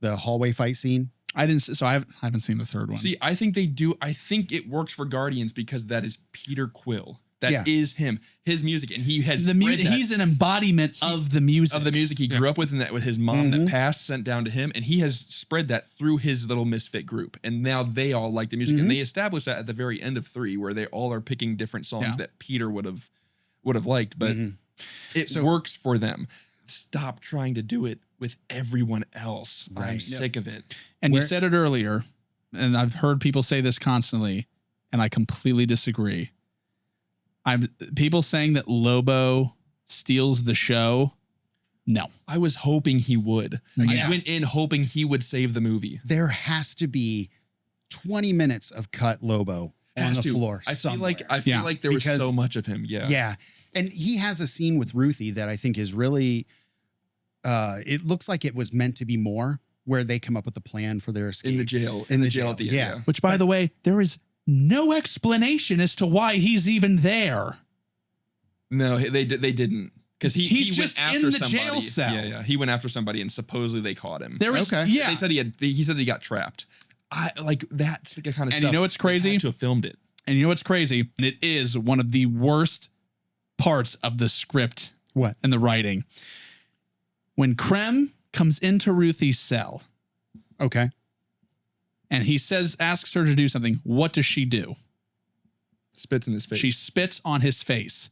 The hallway fight scene. I haven't seen the third one. see, I think they do. I think it works for Guardians because that is Peter Quill. That is him, his music, and he has he's an embodiment of the music. of the music he grew up with, and that with his mom that passed sent down to him, and he has spread that through his little misfit group, and now they all like the music, and they established that at the very end of 3, where they all are picking different songs that Peter would have liked, but it works for them. Stop trying to do it with everyone else. I'm sick of it. And you said it earlier, and I've heard people say this constantly. and I completely disagree. People saying that Lobo steals the show. No. I was hoping he would. Yeah. I went in hoping he would save the movie. There has to be 20 minutes of cut Lobo on Has the to. floor. I feel like somewhere. there was Because- so much of him. Yeah. Yeah. And he has a scene with Ruthie that I think is really, it looks like it was meant to be more, where they come up with a plan for their escape. In the jail. In the jail at the end. yeah. Yeah. Which, by the way, there is no explanation as to why he's even there. No, they didn't. Because he He's went just in after the somebody. jail cell. Yeah. He went after somebody and supposedly they caught him. There is, Okay. yeah. They said he said he got trapped. I like that's the kind of And stuff. you know what's crazy? They had to have filmed it. And you know what's crazy? And it is one of the worst parts of the script What? and the writing. When Krem comes into Ruthie's cell Okay. and he asks her to do something, what does she do? Spits in his face. She spits on his face.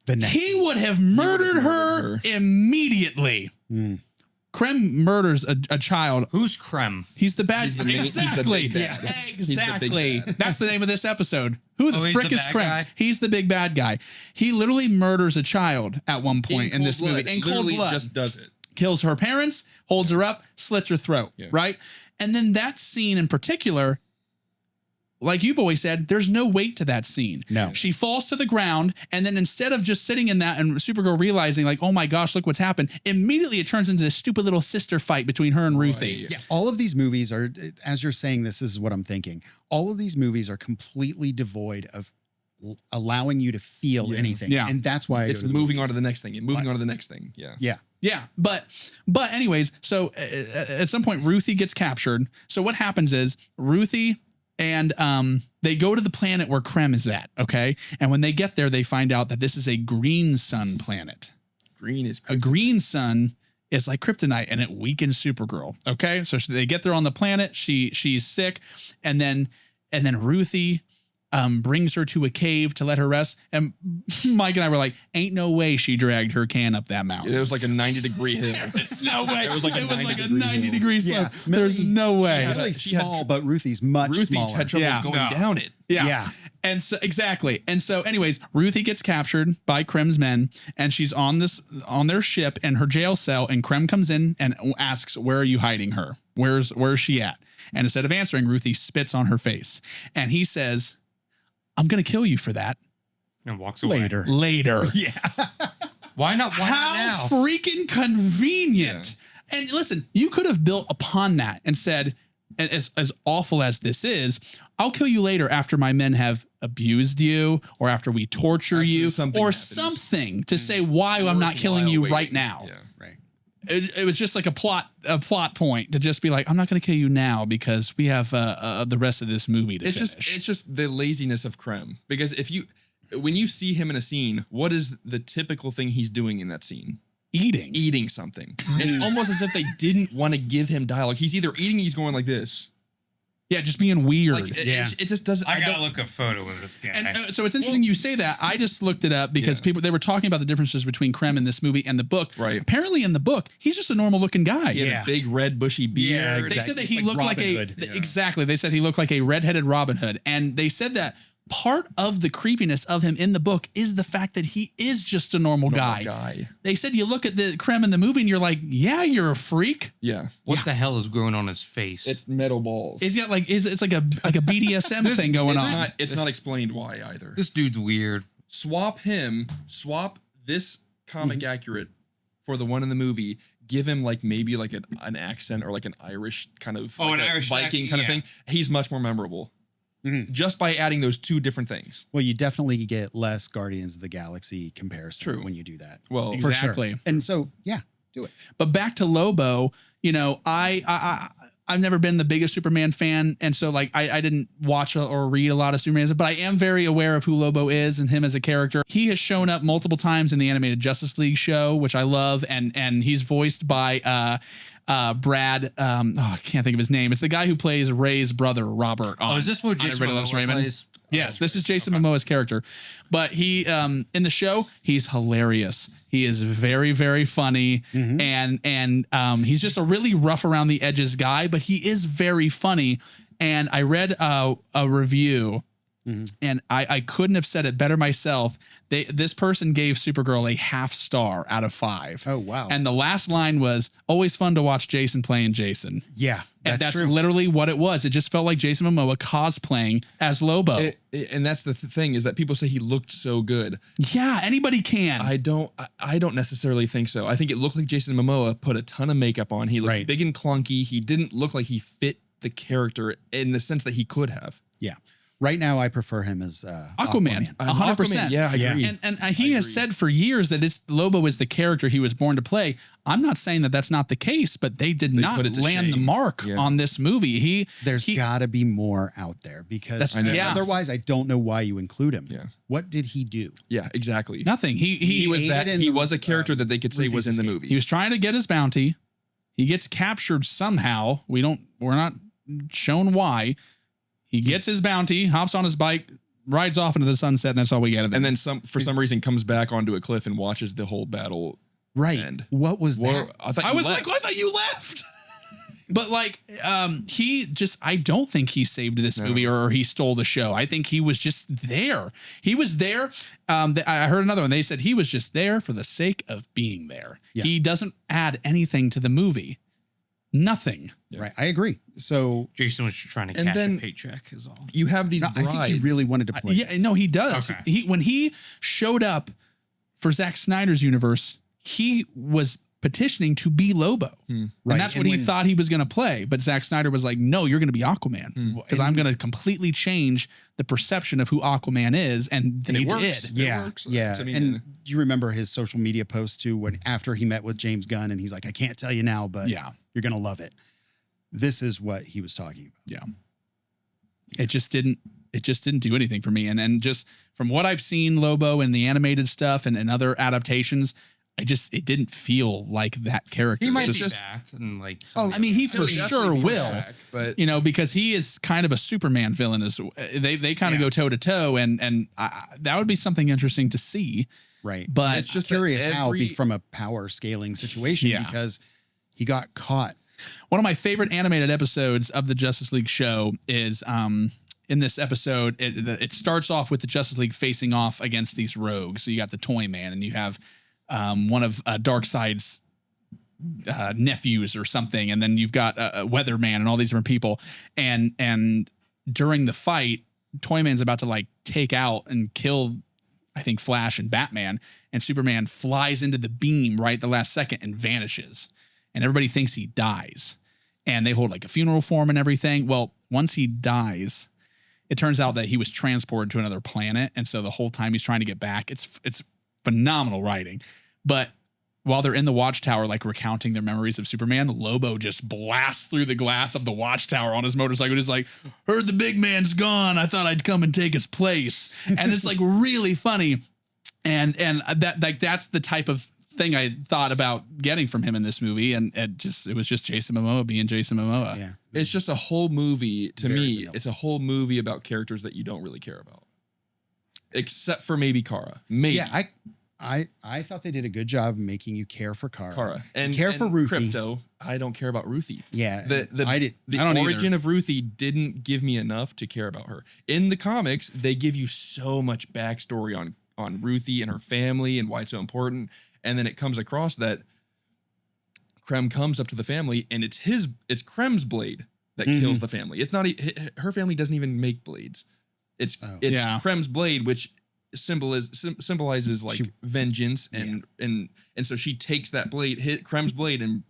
The next. He would have murdered her immediately. Mm. Krem murders a child. Who's Krem? He's the bad He's the main- he's the exactly. big bad. Yeah, He's the big exactly. bad. That's the name of this episode. Who the Oh, he's frick the is bad Krem? guy? He's the big bad guy. He literally murders a child at one point in this movie in cold Literally blood. just does it. Kills her parents, holds her up, slits her throat, Yeah. right? And then that scene in particular, like you've always said, there's no weight to that scene. No. She falls to the ground, and then instead of just sitting in that and Supergirl realizing, like, oh my gosh, look what's happened, immediately it turns into this stupid little sister fight between her and Ruthie. Yeah, all of these movies are, as you're saying this is what I'm thinking. All of these movies are completely devoid of allowing you to feel anything. Yeah. And that's why I It's go to the moving movies. on to the next thing and moving on to the next thing. Yeah. Yeah. Yeah, but anyways, so at some point Ruthie gets captured. So what happens is Ruthie and they go to the planet where Krem is at, okay? And when they get there, they find out that this is a green sun planet. Green is A green sun is like kryptonite and it weakens Supergirl, okay? So they get there on the planet, she's sick, and then Ruthie brings her to a cave to let her rest. And Mike and I were like, ain't no way she dragged her can up that mountain. It was like a 90-degree hill. There's no way. It was like a 90 90-degree slope. Yeah. There's Millie- no way. Really She had- small, but Ruthie's much Ruthie smaller. had trouble Yeah. going No. down it. Yeah. Yeah. And so exactly. And so anyways, Ruthie gets captured by Krem's men and she's on their ship in her jail cell, and Krem comes in and asks, where are you hiding her? Where's she at? And instead of answering, Ruthie spits on her face. And he says, I'm going to kill you for that And walks away. Later. Yeah. Why not? Why How not now? freaking convenient. And listen, you could have built upon that and said, as awful as this is, I'll kill you later after my men have abused you or after we torture After you something or happens. something to say why I'm not killing you Worthwhile right now. waiting. Yeah. Right. It was just like a plot point to just be like, I'm not going to kill you now because we have the rest of this movie to It's finish. just the laziness of Krem. Because when you see him in a scene, what is the typical thing he's doing in that scene? Eating something. It's almost as if they didn't want to give him dialogue. He's either eating, he's going like this. Yeah, just being weird. Like, it just doesn't. I gotta don't- look a photo of this guy. And so it's interesting you say that. I just looked it up because they were talking about the differences between Krem in this movie and the book. Right. Apparently in the book, he's just a normal looking guy. He had Yeah. a big red bushy beard. Yeah, They said that he Like looked like Robin a Hood. exactly. They said he looked like a redheaded Robin Hood, and they said that part of the creepiness of him in the book is the fact that he is just a normal guy. They said you look at the Krem in the movie and you're like, yeah, you're a freak. Yeah. what the hell is growing on his face? It's metal balls. It's got like it's like a BDSM thing going on. It's not explained why either. This dude's weird. Swap this comic accurate for the one in the movie. Give him like maybe like an accent or like an Irish kind of Oh, like an a Irish Viking accent, kind of yeah. thing. He's much more memorable. Just by adding those two different things. Well, you definitely get less Guardians of the Galaxy comparison True. when you do that. Well, For sure. Exactly. And so, yeah, do it. But back to Lobo, you know, I've never been the biggest Superman fan, and so like I didn't watch or read a lot of Superman, but I am very aware of who Lobo is and him as a character. He has shown up multiple times in the animated Justice League show, which I love, and he's voiced by Brad. I can't think of his name. It's the guy who plays Ray's brother, Robert. Oh, is this what Jason Everybody Loves Momoa Raymond? plays? Yes, this is Jason Momoa's character. But he, in the show, he's hilarious. He is very, very funny. And he's just a really rough around the edges guy, but he is very funny. And I read a review, and I couldn't have said it better myself. This person gave Supergirl a 0.5 star out of 5. Oh, wow. And the last line was, always fun to watch Jason playing Jason. Yeah, And that's true. literally what it was. It just felt like Jason Momoa cosplaying as Lobo. And that's the thing, is that people say he looked so good. Yeah, anybody can. I don't necessarily think so. I think it looked like Jason Momoa put a ton of makeup on. He looked Right. big and clunky. He didn't look like he fit the character in the sense that he could have. Yeah. Right now, I prefer him as Aquaman, As 100%. Aquaman, yeah, I agree. And he has said for years that Lobo is the character he was born to play. I'm not saying that that's not the case, but they did not put it to land the shame. mark Yeah. on this movie. There's got to be more out there because That's- yeah. otherwise, I don't know why you include him. Yeah. What did he do? Yeah, exactly. Nothing. He was aided that. in He the, was a character that they could say Ruthie's was in the escape. movie. He was trying to get his bounty. He gets captured somehow. We're not shown why. He gets his bounty, hops on his bike, rides off into the sunset, and that's all we get of it. And then for some reason comes back onto a cliff and watches the whole battle. Right. end. What was that? I thought I you was left. like, I thought you left. But like, I don't think he saved this movie or he stole the show. I think he was just there. He was there. I heard another one. They said he was just there for the sake of being there. Yeah. He doesn't add anything to the movie. Nothing. Right. I agree. So Jason was just trying to And cash then- a paycheck is all. You have these I brides. think he really wanted to play. Yeah, this. no, he does. Okay. When he showed up for Zack Snyder's universe, he was petitioning to be Lobo. And Right. that's what And he when- thought he was going to play. But Zack Snyder was like, no, you're going to be Aquaman because I'm going to completely change the perception of who Aquaman is. And they it works. did. Yeah, works, yeah. to me. And do you remember his social media post too? When after he met with James Gunn, and he's like, "I can't tell you now, but Yeah. you're gonna love it." This is what he was talking about. Yeah. It just didn't do anything for me. And just from what I've seen Lobo in the animated stuff and other adaptations, it didn't feel like that character. He might It's be just- back and like. I mean, he for sure will, But because he is kind of a Superman villain. They kind of go toe to toe, and that would be something interesting to see. Right. But it's just curious how every- from a power scaling situation Yeah. because he got caught. one of my favorite animated episodes of the Justice League show is in this episode. It starts off with the Justice League facing off against these rogues. So you got the Toy Man, and you have one of Darkseid's nephews or something, and then you've got a Weatherman and all these different people. And during the fight, Toyman's about to like take out and kill, I think, Flash and Batman, and Superman flies into the beam right the last second and vanishes, and everybody thinks he dies, and they hold like a funeral for him and everything. Well, once he dies, it turns out that he was transported to another planet, and so the whole time he's trying to get back. It's phenomenal writing, but while they're in the watchtower, like recounting their memories of Superman, Lobo just blasts through the glass of the watchtower on his motorcycle. Just like, heard the big man's gone. I thought I'd come and take his place. And it's like really funny. And that like that's the type of thing I thought about getting from him in this movie. And it was just Jason Momoa being Jason Momoa. Yeah. it's just a whole movie to Very me. vanilla. It's a whole movie about characters that you don't really care about, except for maybe Kara. Maybe. Yeah, I thought they did a good job making you care for Kara. And care for Ruthie. Crypto. I don't care about Ruthie. Yeah, The I did. The I don't origin either. of Ruthie didn't give me enough to care about her. In the comics, they give you so much backstory on Ruthie and her family and why it's so important. And then it comes across that Krem comes up to the family and it's Krem's blade that kills the family. It's not her family doesn't even make blades. It's Yeah. Krem's blade, which symbolizes like vengeance and so she takes that blade, hit Krem's blade, and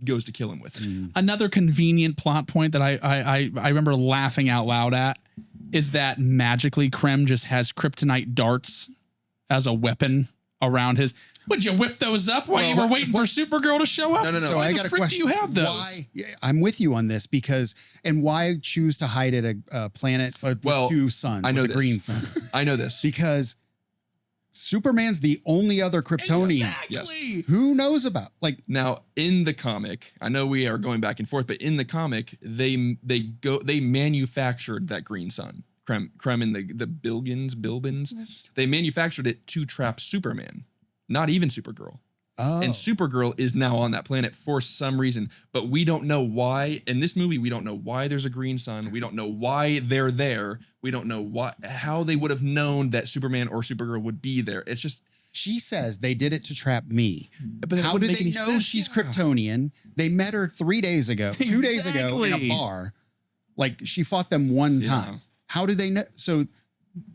goes to kill him with it. Another convenient plot point that I remember laughing out loud at is that magically Krem just has kryptonite darts as a weapon around his. Would you whip those up while you were waiting for Supergirl to show up? No. So Why I the got a frick question. do you have those? Why? Yeah, I'm with you on this because, and why choose to hide at a planet with two suns? I know with a this. green sun I know this. because Superman's the only other Kryptonian. Exactly. Who knows about like Now, in the comic, I know we are going back and forth, but in the comic, they manufactured that green sun. Krem and the Bilbins, they manufactured it to trap Superman, not even Supergirl. And Supergirl is now on that planet for some reason, but we don't know why. In this movie, we don't know why there's a green sun. We don't know why they're there. We don't know how they would have known that Superman or Supergirl would be there. It's just, She says they did it to trap me. But it how wouldn't do make they any know sense. she's Kryptonian? They met her 2 days ago in a bar. Like, she fought them one time. How do they know? So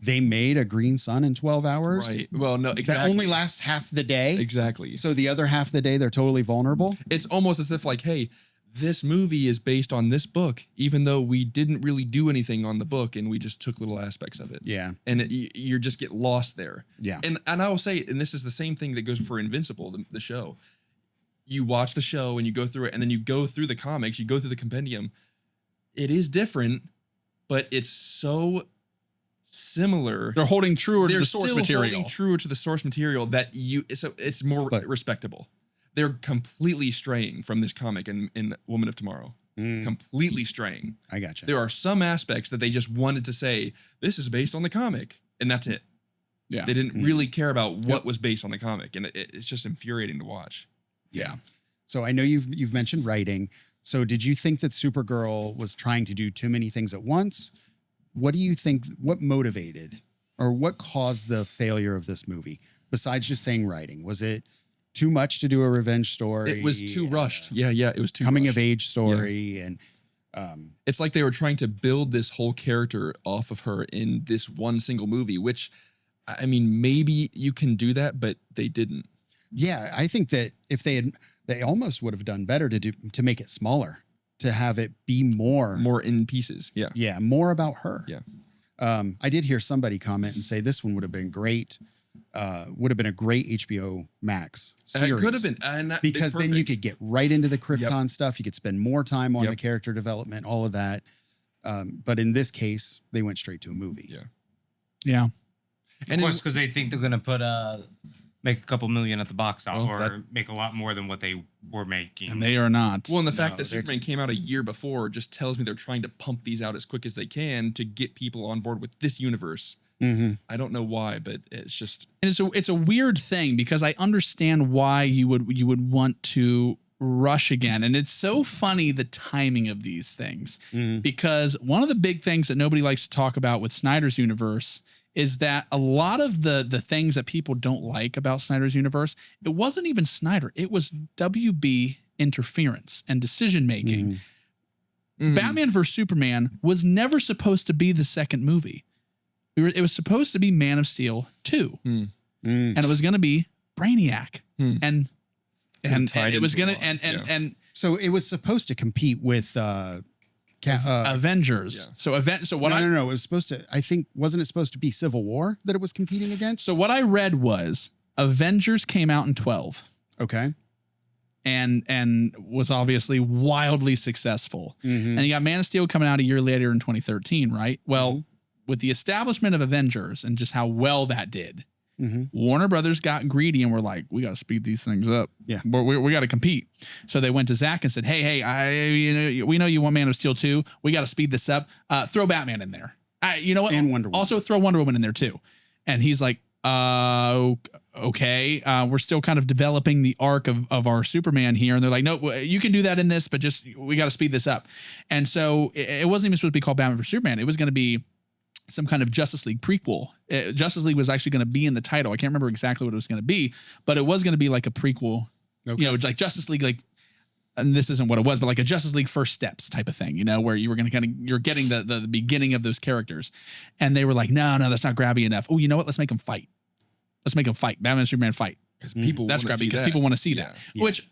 they made a green sun in 12 hours? right. Well, no, That exactly. only lasts half the day? Exactly. So the other half of the day, they're totally vulnerable? It's almost as if like, hey, this movie is based on this book, even though we didn't really do anything on the book and we just took little aspects of it. Yeah. And you just get lost there. Yeah. And I will say, and this is the same thing that goes for Invincible, the show. You watch the show and you go through it, and then you go through the comics, you go through the compendium. It is different, but it's so similar. They're holding truer to They're the source still material. holding truer to the source material that it's more respectable. They're completely straying from this comic in Woman of Tomorrow. Completely straying. I gotcha. There are some aspects that they just wanted to say, this is based on the comic, and that's it. Yeah. They didn't really care about what was based on the comic, and it's just infuriating to watch. Yeah. So I know you've mentioned writing. So did you think that Supergirl was trying to do too many things at once? What do you think, what motivated or what caused the failure of this movie besides just saying writing? Was it too much to do a revenge story? It was too rushed. Yeah, it was too coming rushed. of age story. And It's like they were trying to build this whole character off of her in this one single movie, which, I mean, maybe you can do that, but they didn't. yeah, I think that if they almost would have done better to make it smaller, to have it be More in pieces. Yeah. Yeah, more about her. Yeah. I did hear somebody comment and say this one would have been great. Would have been a great HBO Max series. It could have been. And because then you could get right into the Krypton Yep. stuff. You could spend more time on Yep. the character development, all of that. But in this case, they went straight to a movie. Yeah. Yeah. Of course, because they think they're gonna put make a couple million at the box out, Well, or make a lot more than what they were making. And they are not. Well, and the fact that they're- Superman came out a year before just tells me they're trying to pump these out as quick as they can to get people on board with this universe. Mm-hmm. I don't know why, but it's just And it's a weird thing because I understand why you would want to rush again. And it's so funny, the timing of these things, because one of the big things that nobody likes to talk about with Snyder's universe is that a lot of the things that people don't like about Snyder's universe, it wasn't even Snyder. It was WB interference and decision making. Batman vs. Superman was never supposed to be the second movie. It was supposed to be Man of Steel 2. And it was going to be Brainiac. And tied it was into going a to lot, and So it was supposed to compete with Avengers. Yeah. So what no. It was supposed to. I think wasn't it supposed to be Civil War that it was competing against? So what I read was Avengers came out in 12 Okay. and was obviously wildly successful. And you got Man of Steel coming out a year later in 2013, right? Well, with the establishment of Avengers and just how well that did, Warner Brothers got greedy and were like, we got to speed these things up. Yeah. We got to compete. So they went to Zach and said, hey, we know you want Man of Steel 2. We got to speed this up. Throw Batman in there. You know what? And Wonder Woman. Also throw Wonder Woman in there too. And he's like, okay, we're still kind of developing the arc of our Superman here. And they're like, no, you can do that in this, but just, we got to speed this up. And so it wasn't even supposed to be called Batman vs. Superman. It was going to be some kind of Justice League prequel. Justice League was actually going to be in the title. I can't remember exactly what it was going to be, but it was going to be like a prequel, you know, like Justice League, like, and this isn't what it was, but like a Justice League First Steps type of thing, you know, where you were going to you're getting the beginning of those characters. And they were like, no, that's not grabby enough. Oh, you know what? Let's make them fight. Batman and Superman fight. because people That's wanna grabby see because that. people want to see that, which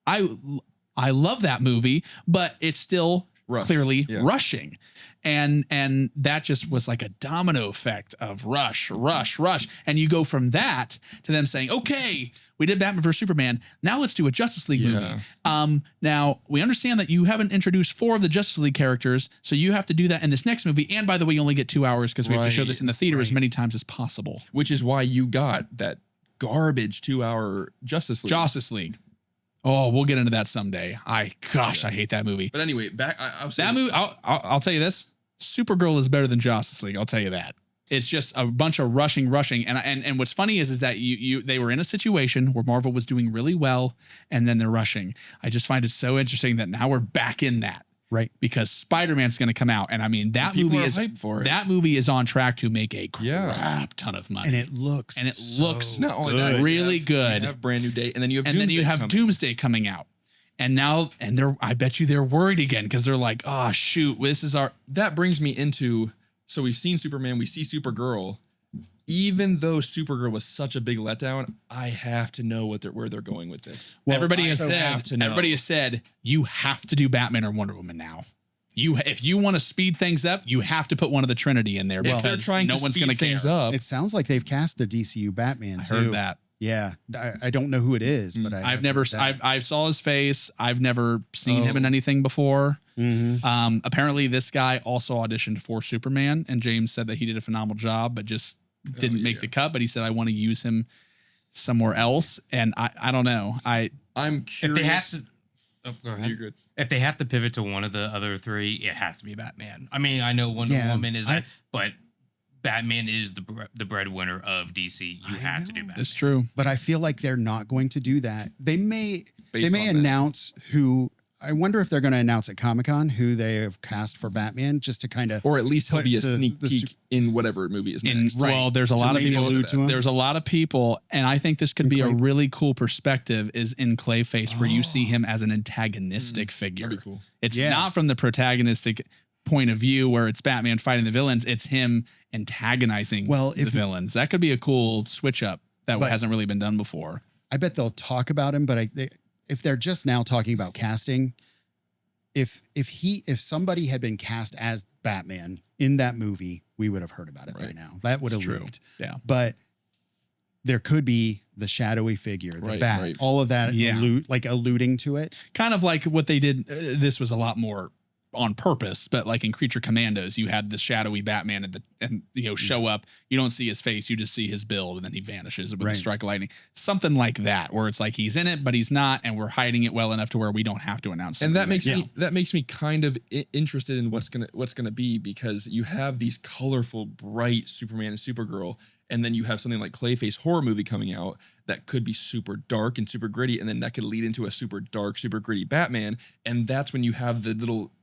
I love that movie, but it's still Rushed. clearly Yeah. rushing. And that just was like a domino effect of rush. And you go from that to them saying, okay, we did Batman vs. Superman. Now let's do a Justice League movie. Now we understand that you haven't introduced 4 of the Justice League characters. So you have to do that in this next movie. And by the way, you only get 2 hours because we have to show this in the theater as many times as possible. Which is why you got that garbage 2-hour Justice League. Oh, we'll get into that someday. I hate that movie. But anyway, back. I'll say That movie, I'll tell you this: Supergirl is better than Justice League. I'll tell you that. It's just a bunch of rushing. And what's funny is that they were in a situation where Marvel was doing really well and then they're rushing. I just find it so interesting that now we're back in that. Right. Because Spider-Man's going to come out. And I mean, that People movie are is hyped for it. That movie is on track to make a Yeah. crap ton of money. And it looks Not only that, you really have- good. You have Brand New Day, and then you have coming. Doomsday coming out. And now, I bet you they're worried again because they're like, oh, shoot, this is our. That brings me into, so we've seen Superman, we see Supergirl. Even though Supergirl was such a big letdown, I have to know where they're going with this. Well, everybody has said you have to do Batman or Wonder Woman now. If you want to speed things up, you have to put one of the Trinity in there because they're trying no to one's speed going to things care. up. It sounds like they've cast the DCU Batman too. I heard that. Yeah, I don't know who it is, but I've never. I saw his face. I've never seen him in anything before. Apparently, this guy also auditioned for Superman, and James said that he did a phenomenal job, but just didn't make the cut. But he said, "I want to use him somewhere else." And I don't know. I'm If curious. they have to, go ahead. You're good. If they have to pivot to one of the other three, it has to be Batman. I mean, I know Wonder Woman is that, but Batman is the breadwinner of DC. You have to do Batman. It's true. but I feel like they're not going to do that. They may Based on that. announce who. I wonder if they're going to announce at Comic-Con who they have cast for Batman, just to kind of, Or at least he'll be a Put sneak the peek in whatever movie is next. Well, there's a To lot of maybe people. allude to him. There's a lot of people, and I think this could be a really cool perspective. Is in Clayface, where you see him as an antagonistic figure. That'd be cool. It's Yeah. not from the protagonistic point of view where it's Batman fighting the villains. It's him antagonizing the villains. That could be a cool switch up that hasn't really been done before. I bet they'll talk about him, but if they're just now talking about casting, if somebody had been cast as Batman in that movie, we would have heard about it by now. That would have leaked. Yeah. But there could be the shadowy figure, the Right, bat, right. all of that, Yeah. alluding to it. Kind of like what they did. This was a lot more on purpose, but like in Creature Commandos, you had the shadowy Batman and show up. You don't see his face, you just see his build, and then he vanishes with a strike of lightning. Something like that, where it's like he's in it, but he's not, and we're hiding it well enough to where we don't have to announce. And that something makes me kind of interested in what's gonna be, because you have these colorful, bright Superman and Supergirl, and then you have something like Clayface horror movie coming out that could be super dark and super gritty, and then that could lead into a super dark, super gritty Batman, and that's when you have the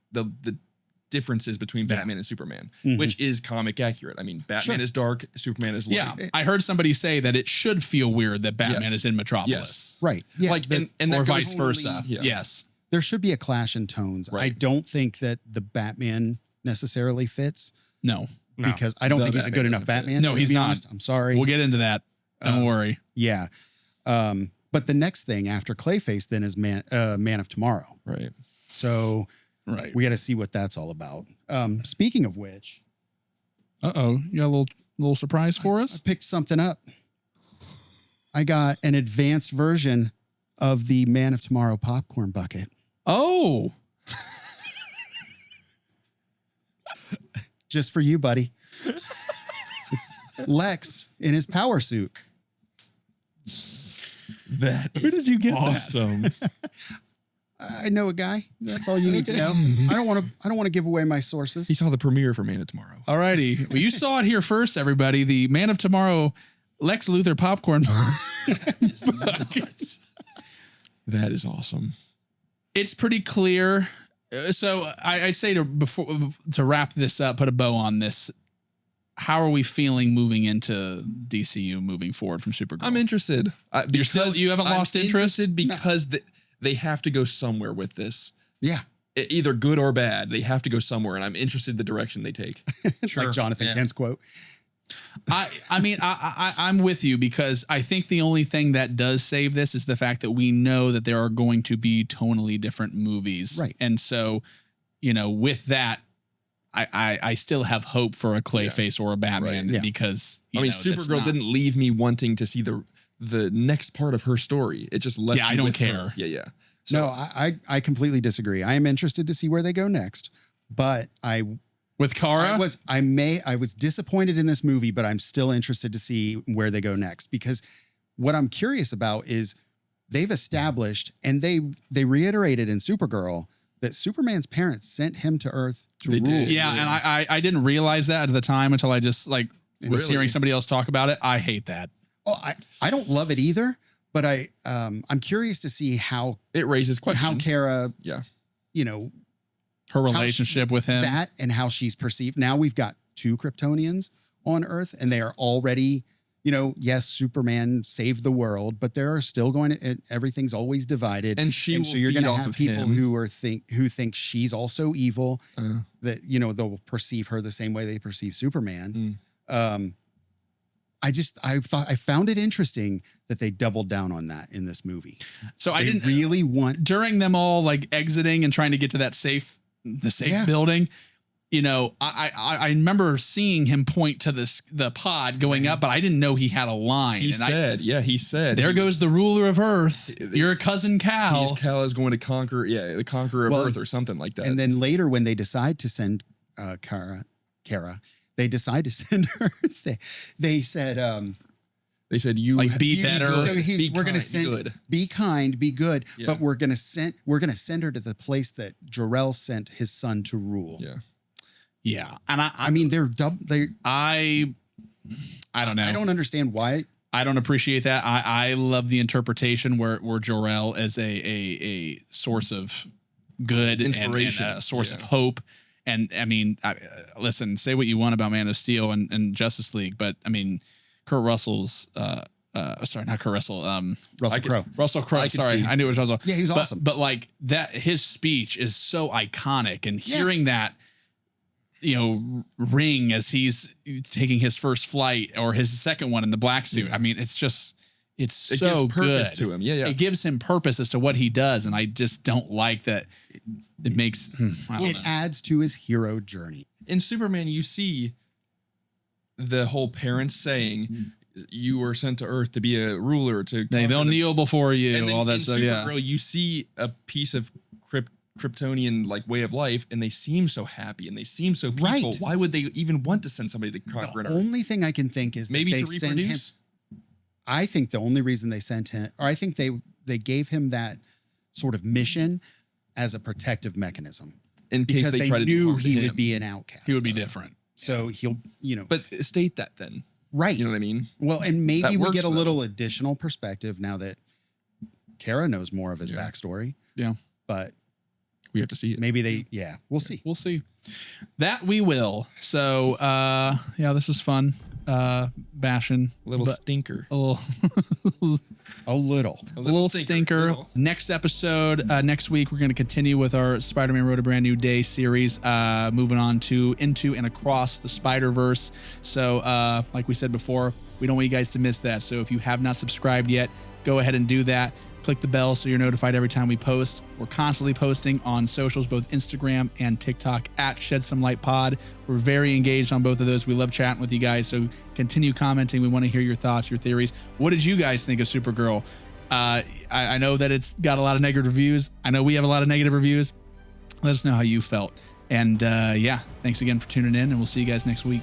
differences between Batman and Superman, which is comic accurate. I mean, Batman is dark, Superman is light. Yeah, I heard somebody say that it should feel weird that Batman is in Metropolis. Yes. Right. Yeah. Like, and that Or goes vice totally- versa. yeah. Yes. there should be a clash in tones. I Right. don't think that the Batman necessarily fits No. because I don't The think he's a Batman good enough doesn't fit. Batman. No, to he's be not. honest. I'm sorry. We'll get into that. Don't worry. Yeah. But the next thing after Clayface then is Man of Tomorrow. Right. So Right. we got to see what that's all about. Speaking of which, You got a little surprise for I us? picked something up. I got an advanced version of the Man of Tomorrow popcorn bucket. Oh. Just for you, buddy. It's Lex in his power suit. That Where did you get that? awesome. I know a guy. That's all you need to know. I don't want to give away my sources. He saw the premiere for Man of Tomorrow. All righty. Well, you saw it here first, everybody. The Man of Tomorrow Lex Luthor popcorn. That is awesome. It's pretty clear. So I say to wrap this up, put a bow on this. How are we feeling moving into DCU moving forward from Supergirl? I'm interested. You haven't lost interest? Interested because they have to go somewhere with this. Yeah. Either good or bad. They have to go somewhere, and I'm interested in the direction they take. Like Jonathan Kent's quote. I'm with you because I think the only thing that does save this is the fact that we know that there are going to be tonally different movies. Right. And so, with that, I still have hope for a Clayface or a Batman Right. Yeah. because Supergirl didn't leave me wanting to see the next part of her story. It just left. Yeah, I you don't with care. her. Yeah. No, I completely disagree. I am interested to see where they go next, but with Kara. I was disappointed in this movie, but I'm still interested to see where they go next because what I'm curious about is they've established and they reiterated in Supergirl that Superman's parents sent him to Earth to They rule. did. Yeah, and I didn't realize that at the time until I just Was hearing somebody else talk about it. I hate that. Oh, I don't love it either, but I'm curious to see how It raises questions. how Kara, Yeah. you know, Her relationship with him. that and how she's perceived. Now we've got 2 Kryptonians on Earth, and they are already, you know, yes, Superman saved the world, but there are still everything's always divided. And she will so you're feed going to off have of people him. who think she's also evil, that, you know, they'll perceive her the same way they perceive Superman. I found it interesting that they doubled down on that in this movie. So They I didn't really want during them all like exiting and trying to get to that the safe building. You know, I remember seeing him point to the pod going up, but I didn't know he had a line. He said, there goes the ruler of Earth, your cousin Cal. Cal is going to conquer, the conqueror of Earth or something like that. And then later when they decide to send Kara, they decide to send her. They said, you like, be better. we're going to send, be kind, be good, Yeah. but we're going to send her to the place that Jor-El sent his son to rule. Yeah. Yeah, and I mean, I don't know. I don't understand why. I don't appreciate that. I love the interpretation where Jor-El is a source of good, Inspiration. and a source of hope. And I mean, listen, say what you want about Man of Steel and Justice League, but I mean, Kurt Russell's, sorry, not Kurt Russell, Russell Crowe. Russell Crowe. Sorry, I knew it was Russell. Yeah, he's awesome. But like that, his speech is so iconic, and hearing that, you know, ring as he's taking his first flight or his second one in the black suit. I mean, it's so gives purpose good to him. Yeah. It gives him purpose as to what he does, and I just don't like that. It makes I don't It know. adds to his hero journey. In Superman, you see the whole parents saying, you were sent to Earth to be a ruler, to They'll kneel before you, and then all that in stuff. Supergirl, Yeah, you see a piece of Kryptonian like way of life, and they seem so happy and they seem so peaceful. Right. Why would they even want to send somebody to conquer The Earth? only thing I can think is Maybe that they to sent him. reproduce. I think the only reason they sent him, or I think they gave him that sort of mission as a protective mechanism, In case because they they try to do knew harm to he him. would be an outcast. he would be different. So he'll, you know, But state that then. right. You know what I mean? Well, and maybe That we works, get a though. little additional perspective now that Kara knows more of his backstory. Yeah. But We have to see it. maybe we'll see. We'll see. That we will. So this was fun. Bashing Little but stinker. a little A little. a little stinker. Little. Next episode, next week, we're going to continue with our Spider-Man Wrote a Brand New Day series, moving on into and across the Spider-Verse. So, like we said before, we don't want you guys to miss that. So if you have not subscribed yet, go ahead and do that. Click the bell so you're notified every time we post. We're constantly posting on socials, both Instagram and TikTok at Shed Some Light Pod. We're very engaged on both of those. We love chatting with you guys. So continue commenting. We want to hear your thoughts, your theories. What did you guys think of Supergirl? I know that it's got a lot of negative reviews. I know we have a lot of negative reviews. Let us know how you felt. And thanks again for tuning in, and we'll see you guys next week.